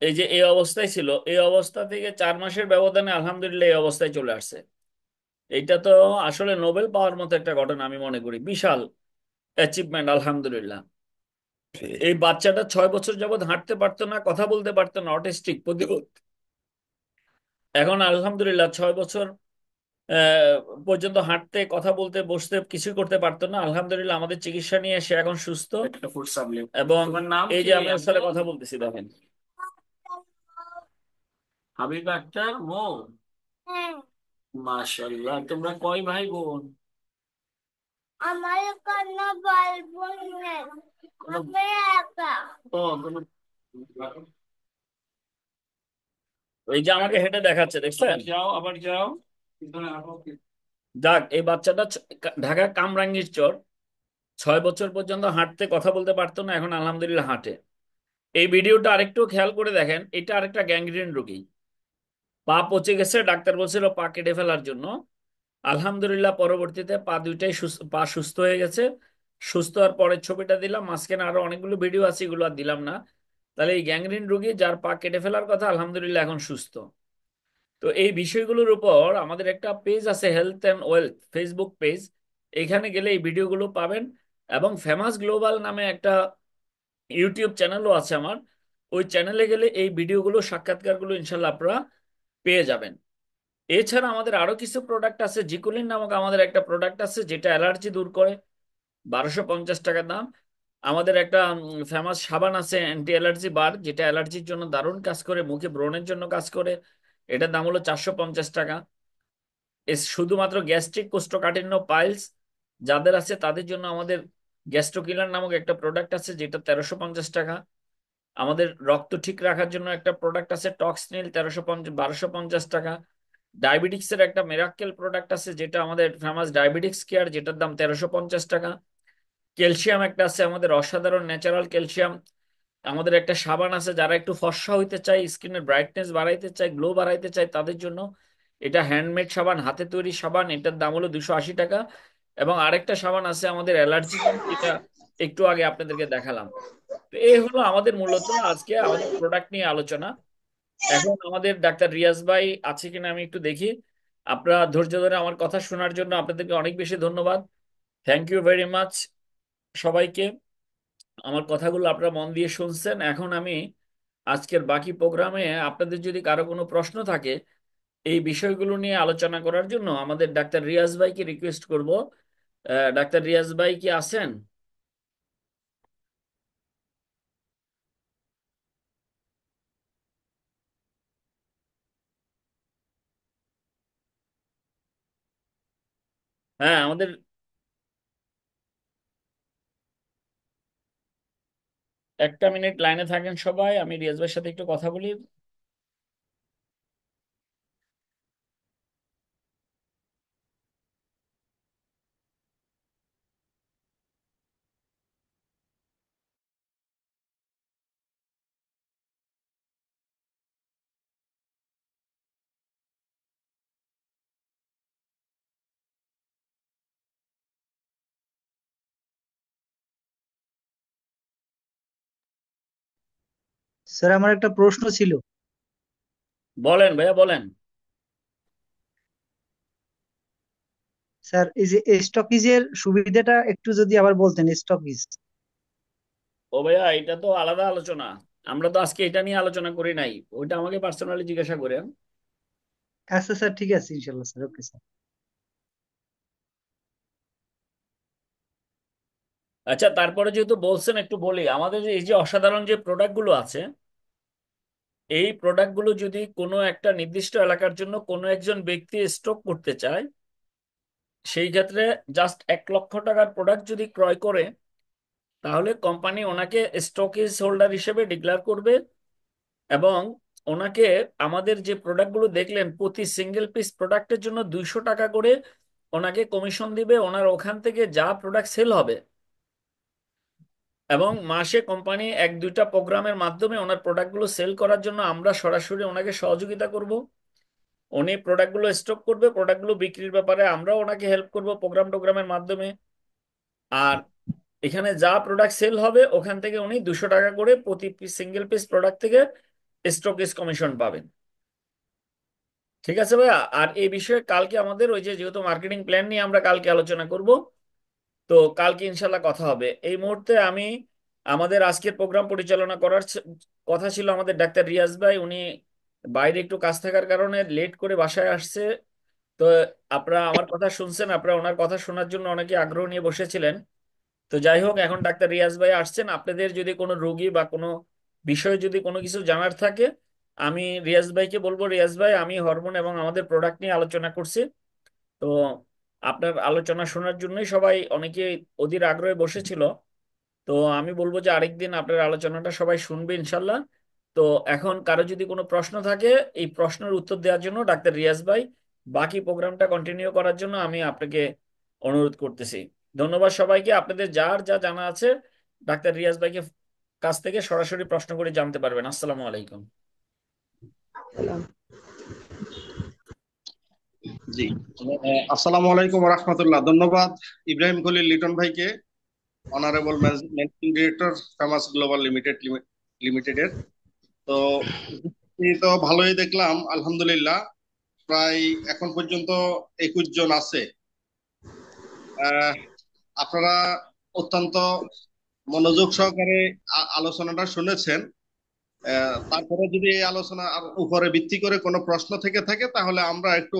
এই যে এই অবস্থায় ছিল, এই অবস্থা থেকে 4 মাসের ব্যবধানে আলহামদুলিল্লাহ এই অবস্থায় চলে আসছে। এইটা তো আসলে নোবেল পাওয়ার মতো একটা ঘটনা আমি মনে করি, বিশাল অ্যাচিভমেন্ট আলহামদুলিল্লাহ। এই বাচ্চাটা 6 বছর যাবত হাঁটতে পারতো না, কথা বলতে পারতো না, অটিস্টিক প্রতিবন্ধী। এখন আলহামদুলিল্লাহ 6 বছর আহ, পর্যন্ত হাঁটতে, কথা বলতে, বসতে কিছুই করতে পারতো না। আলহামদুলিল্লাহ আমাদের চিকিৎসা নিয়ে সে এখন সুস্থ। একটা ফুড সাপ্লিমেন্ট। এবং তোমার নাম এই কি যে আপনার সাথে আপু? কথা বলতেছি দেখেন। হাবিব আক্তার মো। মাশাআল্লাহ, তোমরা কয় ভাই বোন? আমার কোনো ভাই বোন নেই, আমি একা। ও কোনো। এই যে আমাকে হেঁটে দেখাচ্ছে, দেখছেন? আবার যাও, আবার যাও। যাক, এই বাচ্চাটা ঢাকা কামরাঙ্গীর চর, 6 বছর পর্যন্ত হাঁটতে, কথা বলতে পারতো না, এখন আলহামদুলিল্লাহ হাঁটে। এই ভিডিওটা আরেকটু খেয়াল করে দেখেন, এটা আরেকটা গ্যাংগ্রিন রোগী, পা পচে গেছে, ডাক্তার বলছিল পা কেটে ফেলার জন্য। আলহামদুলিল্লাহ পরবর্তীতে পা দুইটাই পা সুস্থ হয়ে গেছে। সুস্থ হওয়ার পরের ছবিটা দিলাম, মাঝখানে আরো অনেকগুলো ভিডিও আছে, এগুলো আর দিলাম না। তাহলে এই গ্যাংগ্রিন রোগী যার পা কেটে ফেলার কথা, আলহামদুলিল্লাহ এখন সুস্থ। তো এই বিষয়গুলোর উপর আমাদের একটা পেজ আছে, health and wealth Facebook page. এখানে গেলে এই ভিডিওগুলো পাবেন। এবং ফেমাস গ্লোবাল নামে একটা ইউটিউব চ্যানেলও আছে আমার। ওই চ্যানেলে গেলে এই ভিডিওগুলো, সাক্ষাৎকারগুলো ইনশাল্লাহ আপনারা পেয়ে যাবেন। এছাড়া আমাদের আরো কিছু প্রোডাক্ট আছে। জিকুলিন নামক আমাদের একটা প্রোডাক্ট আছে যেটা অ্যালার্জি দূর করে, 1250 টাকা দাম। আমাদের একটা ফেমাস সাবান আছে অ্যান্টি অ্যালার্জি বার, যেটা অ্যালার্জির জন্য দারুণ কাজ করে, মুখে ব্রণের জন্য কাজ করে। এটার দাম হলো 450 টাকা। শুধুমাত্র গ্যাস্ট্রিক, কোষ্ঠকাঠিন্য, পাইলস যাদের আছে তাদের জন্য আমাদের গ্যাস্ট্রোকিলার নামক একটা প্রোডাক্ট আছে যেটা 1350 টাকা। আমাদের রক্ত ঠিক রাখার জন্য একটা প্রোডাক্ট আছে টক্সনিল, 1250 টাকা। ডায়াবেটিক্সের একটা মেরাক্কেল প্রোডাক্ট আছে যেটা আমাদের ফেমাস ডায়াবেটিক্স কেয়ার, যেটার দাম 1350 টাকা। ক্যালসিয়াম একটা আছে আমাদের, অসাধারণ ন্যাচারাল ক্যালসিয়াম। আমাদের একটা সাবান আছে, যারা একটু ফর্সা হইতে চায়, স্কিনের ব্রাইটনেস বাড়াইতে চায়, গ্লো বাড়াইতে চায়, তাদের জন্য এটা হ্যান্ডমেড সাবান, হাতে তৈরি সাবান, এটার দাম হলো 280 টাকা। এবং আরেকটা সাবান আছে আমাদের অ্যালার্জি, যেটা একটু আগে আপনাদেরকে দেখালাম। তো এই হলো আমাদের মূলত আজকে আমাদের প্রোডাক্ট নিয়ে আলোচনা। এখন আমাদের ডাক্তার রিয়াজ ভাই আছে কিনা আমি একটু দেখি। আপনারা ধৈর্য ধরে আমার কথা শোনার জন্য আপনাদেরকে অনেক বেশি ধন্যবাদ। থ্যাংক ইউ ভেরি মাচ সবাইকে। আমার কথাগুলো আপনারা মন দিয়ে শুনছেন। এখন আমি আজকের বাকি প্রোগ্রামে আপনাদের যদি কারো কোনো প্রশ্ন থাকে এই বিষয়গুলো নিয়ে আলোচনা করার জন্য, আমাদের ডাক্তার রিয়াজ ভাইকে রিকোয়েস্ট করব। ডাক্তার রিয়াজ ভাই কি আছেন? হ্যাঁ, আমাদের 1 মিনিট লাইনে থাকেন সবাই, আমি রিয়াজ ভাইয়ের সাথে একটু কথা বলি। স্যার আমার একটা প্রশ্ন ছিল। বলেন ভাইয়া বলেন। স্যার এই যে স্টকিজের সুবিধাটা একটু যদি আবার বলতেন, স্টকিজ। ও ভাইয়া এটা তো আলাদা আলোচনা, আমরা তো আজকে এটা নিয়ে আলোচনা করি নাই, ওইটা আমাকে পার্সোনালি জিজ্ঞাসা করেন। আচ্ছা স্যার, ঠিক আছে, ইনশাল্লাহ স্যার, ওকে স্যার। আচ্ছা, তারপরে যেহেতু বলছেন একটু বলি, আমাদের এই যে অসাধারণ যে প্রোডাক্টগুলো আছে, এই প্রোডাক্টগুলো যদি কোনো একটা নির্দিষ্ট এলাকার জন্য কোনো একজন ব্যক্তি স্টক করতে চায়, সেই ক্ষেত্রে জাস্ট 1 লক্ষ টাকার প্রোডাক্ট যদি ক্রয় করে, তাহলে কোম্পানি ওনাকে স্টকেজ হোল্ডার হিসেবে ডিক্লেয়ার করবে এবং ওনাকে আমাদের যে প্রোডাক্টগুলো দেখলেন প্রতি সিঙ্গেল পিস প্রোডাক্টের জন্য 200 টাকা করে ওনাকে কমিশন দিবে। ওনার ওখান থেকে যা প্রোডাক্ট সেল হবে এবং মাসে কোম্পানি 1-2টা প্রোগ্রামের মাধ্যমে ওনার প্রোডাক্টগুলো সেল করার জন্য আমরা সরাসরি ওনাকে সহযোগিতা করব। উনি প্রোডাক্টগুলো স্টক করবে, প্রোডাক্টগুলো বিক্রির ব্যাপারে আমরাও ওনাকে হেল্প করব প্রোগ্রামের মাধ্যমে। আর এখানে যা প্রোডাক্ট সেল হবে ওখান থেকে উনি 200 টাকা করে প্রতি সিঙ্গেল পিস প্রোডাক্ট থেকে স্টকেজ কমিশন পাবেন। ঠিক আছে ভাইয়া। আর এই বিষয়ে কালকে আমাদের ওই যে যেহেতু মার্কেটিং প্ল্যান নিয়ে আমরা কালকে আলোচনা করব, তো কালকে ইনশাল্লাহ কথা হবে। এই মুহূর্তে আমি আমাদের আজকের প্রোগ্রাম পরিচালনা করার কথা ছিল আমাদের ডাক্তার রিয়াজ ভাই, উনি বাইরে একটু কাজ থাকার কারণে লেট করে বাসায় আসছে। তো আপনারা আমার কথা শুনছেন, আপনারা ওনার কথা শোনার জন্য অনেকে আগ্রহ নিয়ে বসেছিলেন। তো যাই হোক, এখন ডাক্তার রিয়াজ ভাই আসছেন, আপনাদের যদি কোনো রোগী বা কোনো বিষয়ে যদি কোনো কিছু জানার থাকে, আমি রিয়াজ ভাইকে বলবো, রিয়াজ ভাই আমি হরমোন এবং আমাদের প্রোডাক্ট নিয়ে আলোচনা করছি, তো আপনার আলোচনা শোনার জন্যই সবাই অনেকে অধীর আগ্রহে বসেছিল। তো আমি বলবো যে আরেকদিন আপনার আলোচনাটা সবাই শুনবে ইনশাল্লাহ। তো এখন কারো যদি কোনো প্রশ্ন থাকে, এই প্রশ্নের উত্তর দেওয়ার জন্য ডাক্তার রিয়াজ ভাই বাকি প্রোগ্রামটা কন্টিনিউ করার জন্য আমি আপনাকে অনুরোধ করতেছি। ধন্যবাদ সবাইকে। আপনাদের যার যা জানা আছে ডাক্তার রিয়াজ ভাইকে কাছ থেকে সরাসরি প্রশ্ন করে জানতে পারবেন। আসসালামু আলাইকুম। জি, আসসালামু আলাইকুম রহমতুল্লাহ। ধন্যবাদ ইব্রাহিম খলিল লিটন ভাইকে, honourable managing director famous global লিমিটেডের। তো এই তো ভালোই দেখলাম আলহামদুলিল্লাহ, প্রায় এখন পর্যন্ত 21 জন আছে। আহ, আপনারা অত্যন্ত মনোযোগ সহকারে আলোচনাটা শুনেছেন। তারপরে যদি এই আলোচনার উপরে ভিত্তি করে কোনো প্রশ্ন থেকে থাকে তাহলে আমরা একটু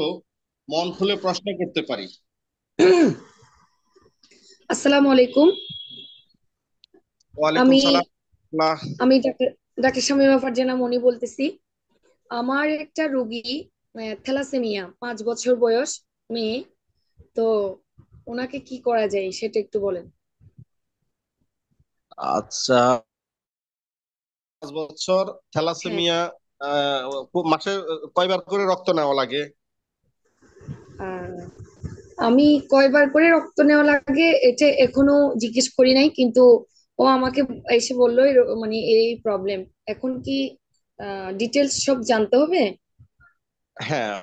মন খুলে প্রশ্ন করতে পারি। আসসালামু আলাইকুম। ওয়ালাইকুম আমি সালাম। আমি ডাক্তার শামীমা ফারজানা মনি বলতেছি। আমার একটা রোগী থ্যালাসেমিয়া, 5 বছর বয়স, মেয়ে। তো ওনাকে কি করা যায় সেটা একটু বলেন। আচ্ছা, 5 বছর, হ্যাঁ। থ্যালাসেমিয়া। মাসে কয়বার করে রক্ত নেওয়া লাগে? আহ, আমি কয়বার করে রক্ত নেওয়া লাগে এটা এখনো জিজ্ঞেস করি নাই, কিন্তু ও আমাকে এসে বললো মানে এই প্রবলেম। এখন কি ডিটেলস সব জানতে হবে? হ্যাঁ,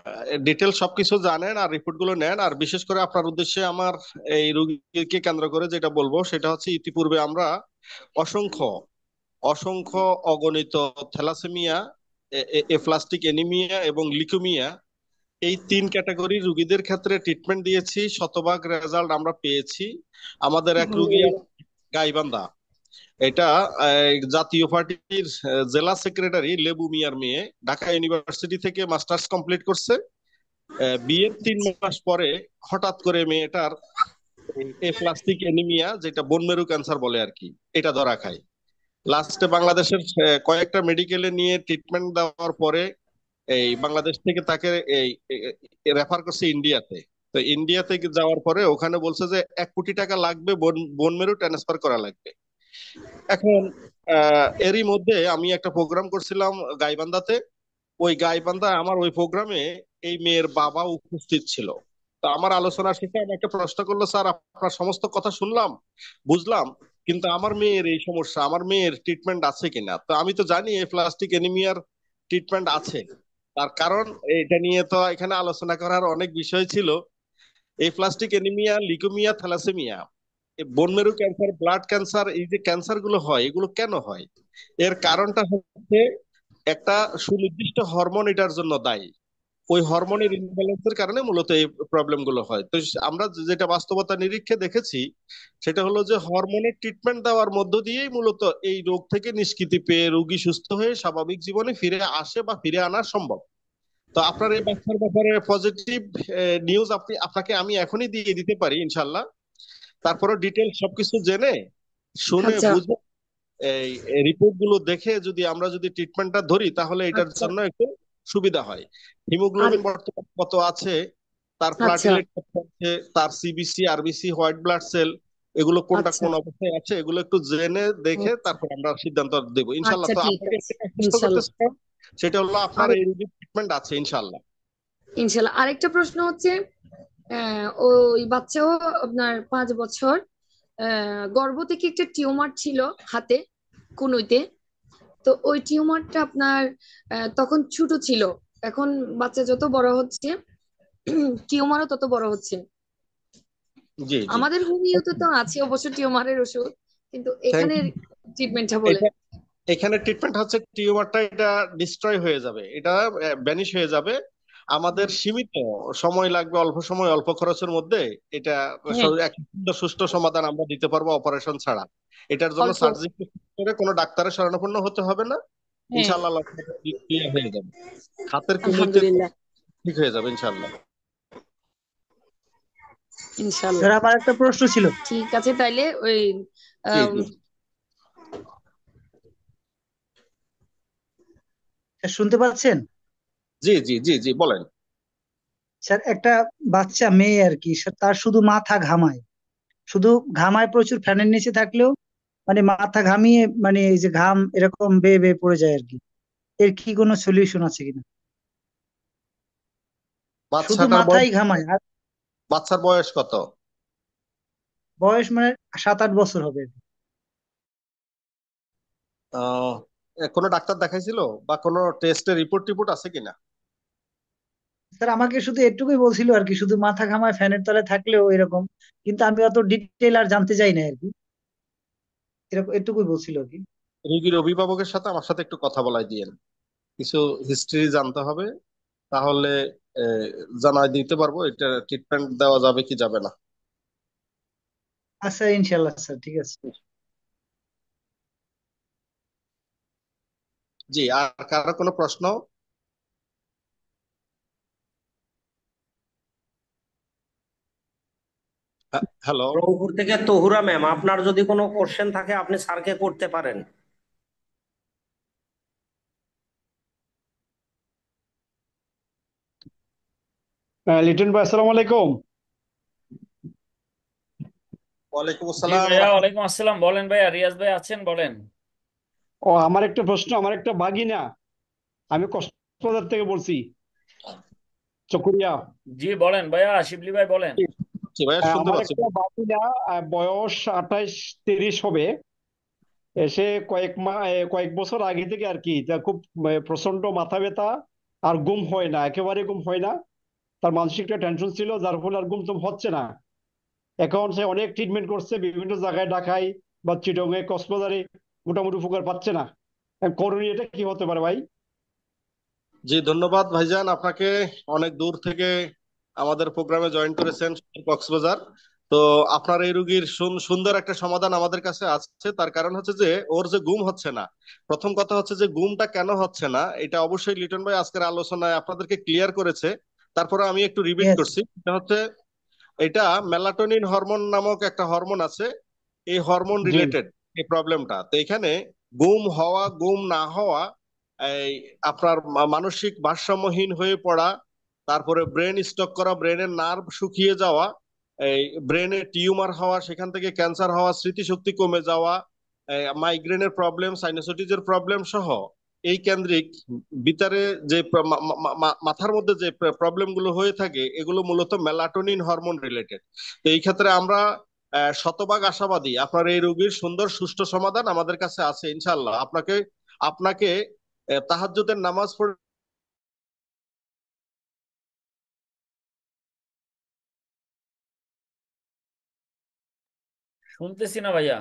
ডিটেল সবকিছু জানেন আর রিপোর্ট গুলো নেন। আর বিশেষ করে আপনার উদ্দেশ্যে আমার এই রোগীকে কেন্দ্র করে যেটা বলবো সেটা হচ্ছে, ইতিপূর্বে আমরা অসংখ্য অসংখ্য অগণিত থ্যালাসেমিয়া, এপ্লাস্টিক এনিমিয়া এবং লিউকেমিয়া, এই 3 ক্যাটাগরি রোগীদের ক্ষেত্রে ট্রিটমেন্ট দিয়েছি। শতভাগ রেজাল্ট আমরা পেয়েছি। আমাদের এক রোগী আলহামদুলিল্লাহ। গাইবান্ধা, এটা জাতীয় পার্টির জেলা সেক্রেটারি লেবু মিয়ার মেয়ে, ঢাকা ইউনিভার্সিটি থেকে মাস্টার্স কমপ্লিট করছে। বিয়ের 3 মাস পরে হঠাৎ করে মেয়েটার প্লাস্টিক এনিমিয়া, যেটা বোন মেরু ক্যান্সার বলে আর কি, এটা ধরা খায়। লাস্টে বাংলাদেশের কয়েকটা মেডিকেলে নিয়ে ট্রিটমেন্ট দেওয়ার পরে এই বাংলাদেশ থেকে তাকে এই রেফার করছে ইন্ডিয়াতে। তো ইন্ডিয়াতে যাওয়ার পরে ওখানে বলছে যে 1 কোটি টাকা লাগবে, বোন মেরু ট্রান্সফার করা লাগবে। এখন এরই মধ্যে আমি একটা প্রোগ্রাম করছিলাম গাইবান্ধাতে। ওই গাইবান্ধা আমার ওই প্রোগ্রামে এই মেয়ের বাবা উপস্থিত ছিল। তো আমার আলোচনা শেষে আমি একটা প্রশ্ন করলো, স্যার আপনার সমস্ত কথা শুনলাম, বুঝলাম, কিন্তু আমার মেয়ের এই সমস্যা, আমার মেয়ের ট্রিটমেন্ট আছে কিনা? তো আমি তো জানি এই প্লাস্টিক এনিমিয়ার ট্রিটমেন্ট আছে। তার কারণ এটা নিয়ে তো এখানে আলোচনা করার অনেক বিষয় ছিল। এই প্লাস্টিক এনিমিয়া, লিউকেমিয়া, থ্যালাসেমিয়া, বোন মেরু ক্যান্সার, ব্লাড ক্যান্সার, এই যে ক্যান্সার গুলো হয় এগুলো কেন হয়? এর কারণটা হচ্ছে একটা সুনির্দিষ্ট হরমোন এটার জন্য দায়ী। ওই হরমোনের ইমব্যালেন্সের কারণে মূলত এই প্রবলেম গুলো হয়। তো আমরা যেটা বাস্তবতা নিরীক্ষে দেখেছি সেটা হলো যে হরমোনের ট্রিটমেন্ট দেওয়ার মধ্য দিয়েই মূলত এই রোগ থেকে নিষ্কৃতি পেয়ে রোগী সুস্থ হয়ে স্বাভাবিক জীবনে ফিরে আসে বা ফিরে আনা সম্ভব। তো আপনার এই বাচ্চার ব্যাপারে পজিটিভ নিউজ আপনাকে আমি এখনই দিয়ে দিতে পারি ইনশাল্লাহ। তারপরে ডিটেল সবকিছু জেনে শুনে আচ্ছা বুঝে এই রিপোর্ট গুলো দেখে যদি আমরা যদি ট্রিটমেন্টটা ধরি তাহলে এটার আচ্ছা জন্য একটু সুবিধা হয়। আরে হিমোগ্লোবিন বর্তমানে কত আছে, তার আচ্ছা প্লাটিলেট কত আছে, তার CBC RBC white blood cell এগুলো কোনটা আচ্ছা কোন অবস্থায় আছে এগুলো একটু জেনে দেখে আচ্ছা তারপর আমরা সিদ্ধান্ত দেবো ইনশাল্লাহ। আচ্ছা তো ঠিক আপনাকে আছে একটা প্রশ্ন ইনশাল্লাহ। করতেছিলাম, সেটা হলো আপনার আরে এই রোগীর ট্রিটমেন্ট আছে ইনশাল্লাহ। ইনশাল্লাহ আরেকটা প্রশ্ন হচ্ছে ওই বাচ্চাও আপনার 5 বছর গর্ভ থেকে একটা টিউমার ছিল হাতে কনুইতে। তো ওই টিউমারটা আপনার তখন ছোট ছিল। এখন বাচ্চা যত বড় হচ্ছে টিউমারও তত বড় হচ্ছে। জি জি। আমাদের হোমিওতে তো আছে অবশ্য টিউমারের ওষুধ, কিন্তু থ্যাংক এখানের ইউ। ট্রিটমেন্টটা বলেন। এটা এখানে ট্রিটমেন্ট হচ্ছে টিউমারটা এটা ডিস্ট্রয় হয়ে যাবে, এটা ভ্যানিশ হয়ে যাবে। আমাদের সীমিত সময় লাগবে, অল্প সময় অল্প খরচের মধ্যে এটা হ্যাঁ এক সুন্দর সুষ্ঠু সমাধান আমরা দিতে পারবো অপারেশন ছাড়া। এটার জন্য অল্প সার্জারি করে কোনো ডাক্তারের শরণাপন্ন হতে হবে না। হ্যাঁ ইনশাআল্লাহ ক্লিয়ার হয়ে যাবে, হাতের কনুইতে আলহামদুলিল্লাহ ঠিক হয়ে যাবে ইনশাআল্লাহ। ইনশাল্লাহ। স্যার আমার একটা প্রশ্ন ছিল। ঠিক আছে তাইলে ওই জি আম, জি স্যার শুনতে পাচ্ছেন? জি জি জি জি বলেন। স্যার একটা বাচ্চা মেয়ে আর কি, তার শুধু মাথা ঘামায়, শুধু ঘামায় প্রচুর, ফ্যানের নিচে থাকলেও মানে মাথা ঘামিয়ে মানে এই যে ঘাম এরকম বেয়ে বেয়ে পড়ে যায় আর কি। এর কি কোনো সলিউশন আছে কিনা? শুধু বাচ্চাটার বয়স, মাথাই ঘামায় আর বাচ্চার বয়স কত? বয়স মানে 7-8 বছর হবে আর কি। আহ কোনো ডাক্তার দেখাইছিল বা কোনো টেস্টের রিপোর্ট টিপোর্ট আছে কিনা? স্যার আমাকে শুধু এটুকুই বলছিল আর কি, শুধু মাথা ঘামায় ফ্যানের তলায় থাকলেও এরকম, কিন্তু আমি অত ডিটেল আর জানতে চাই না আর কি। এরকম এটুকুই বলছিল আর কি। রোগীর অভিভাবকের সাথে আমার সাথে একটু কথা বলাই দিয়েন, কিছু হিস্ট্রি জানতে হবে, তাহলে আহ, জানাই দিতে পারবো এটা ট্রিটমেন্ট দেওয়া যাবে কি যাবে না। আচ্ছা ইনশাল্লাহ স্যার, ঠিক আছে। জি, আর কারো কোনো প্রশ্ন? হ্যালো। রংপুর থেকে তহুরা ম্যাম, আপনার যদি কোনো কোশ্চেন থাকে আপনি স্যারকে করতে পারেন। লিটন ভাই, আসসালামু আলাইকুম। ওয়ালাইকুম জি আসসালাম ভাইয়া, ওয়ালাইকুম রাহমাতুল্লাহ। আসসালাম। বলেন ভাইয়া, রিয়াজ ভাই আছেন, বলেন। ও, আমার একটা প্রশ্ন। আমার একটা ভাগিনা, আমি কক্সবাজার থেকে বলছি, চকরিয়া। জি বলেন ভাইয়া, শিবলি ভাই বলেন। জি ভাইয়া শুনতে আমার পাচ্ছি। একটা ভাগিনা, বয়স 28-30 হবে। এসে কয়েক বছর আগে থেকে আর কি, তা খুব প্রচন্ড মাথা ব্যথা, আর ঘুম হয় না, একেবারে ঘুম হয় না। তার মানসিক একটা টেনশন ছিল, যার ফলে আর ঘুম টুম হচ্ছে না। এখন সে অনেক ট্রিটমেন্ট করছে বিভিন্ন জায়গায়, ঢাকায় বা চিটংয়ে, কক্সবাজারে, মোটামুটি উপকার পাচ্ছে না। করণীয় এটা কি হতে পারে ভাই? জি ধন্যবাদ ভাইজান আপনাকে, অনেক দূর থেকে আমাদের প্রোগ্রামে জয়েন করেছেন কক্সবাজার। তো আপনার এই রোগীর সুন্দর একটা সমাধান আমাদের কাছে আছে। তার কারণ হচ্ছে যে ওর যে ঘুম হচ্ছে না, প্রথম কথা হচ্ছে যে ঘুমটা কেন হচ্ছে না এটা অবশ্যই লিটন ভাই আজকের আলোচনায় আপনাদেরকে ক্লিয়ার করেছে। তারপরে আমি একটু রিপিট ইয়েস। করছি, এটা হচ্ছে এটা মেলাটোনিন হরমোন নামক একটা হরমোন আছে, এই হরমোন জি। রিলেটেড এই প্রবলেমটা। তো এখানে ঘুম হওয়া ঘুম না হওয়া, এই আপনার মানসিক ভারসাম্যহীন হয়ে পড়া, তারপরে ব্রেন স্ট্রোক করা, ব্রেনের নার্ভ শুকিয়ে যাওয়া, এই ব্রেনে টিউমার হওয়া, সেখান থেকে ক্যান্সার হওয়া, স্মৃতিশক্তি কমে যাওয়া, মাইগ্রেনের প্রবলেম, সাইনোসাইটিসের প্রবলেম সহ এই কেন্দ্রিক ভিতরে যে মাথার মধ্যে যে প্রবলেম গুলো হয়ে থাকে এগুলো মূলত মেলাটোনিন হরমোন রিলেটেড। তো এই ক্ষেত্রে আমরা শতভাগ আশাবাদী আপনার এই রোগীর সুন্দর সুষ্ঠু সমাধান আমাদের কাছে আছে ইনশাল্লাহ। আপনাকে আপনাকে তাহাজ্জুদের নামাজ পড়ে শুনতেছি না ভাইয়া।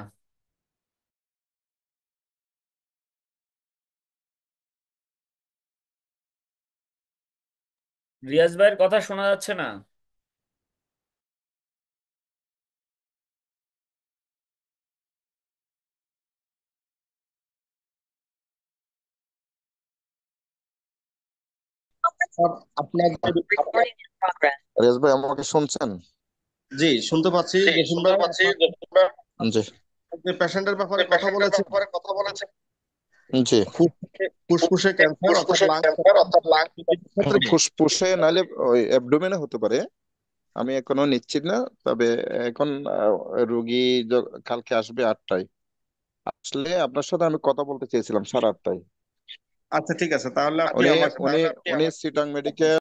রিয়াজ ভাইয়ের কথা শোনা যাচ্ছে না। আপনাদের রেস ভাই আমাকে শুনছেন? জি, শুনতে পাচ্ছি জসিম ভাই। জি আপনি পেশেন্টের ব্যাপারে কথা বলেছেন, জি ফুসফুসে ক্যান্সার অর্থাৎ লাং ফুসফুসে নাহলে ওই অ্যাবডোমেনে হতে পারে, আমি এখনো নিশ্চিত না। তবে এখন রোগী কালকে আসবে 8টায়, আসলে আপনার সাথে আমি কথা বলতে চেয়েছিলাম 8:30টায়। আচ্ছা ঠিক আছে, তাহলে আপনি উনি আমাকে উনি উনি চিটাং মেডিকেল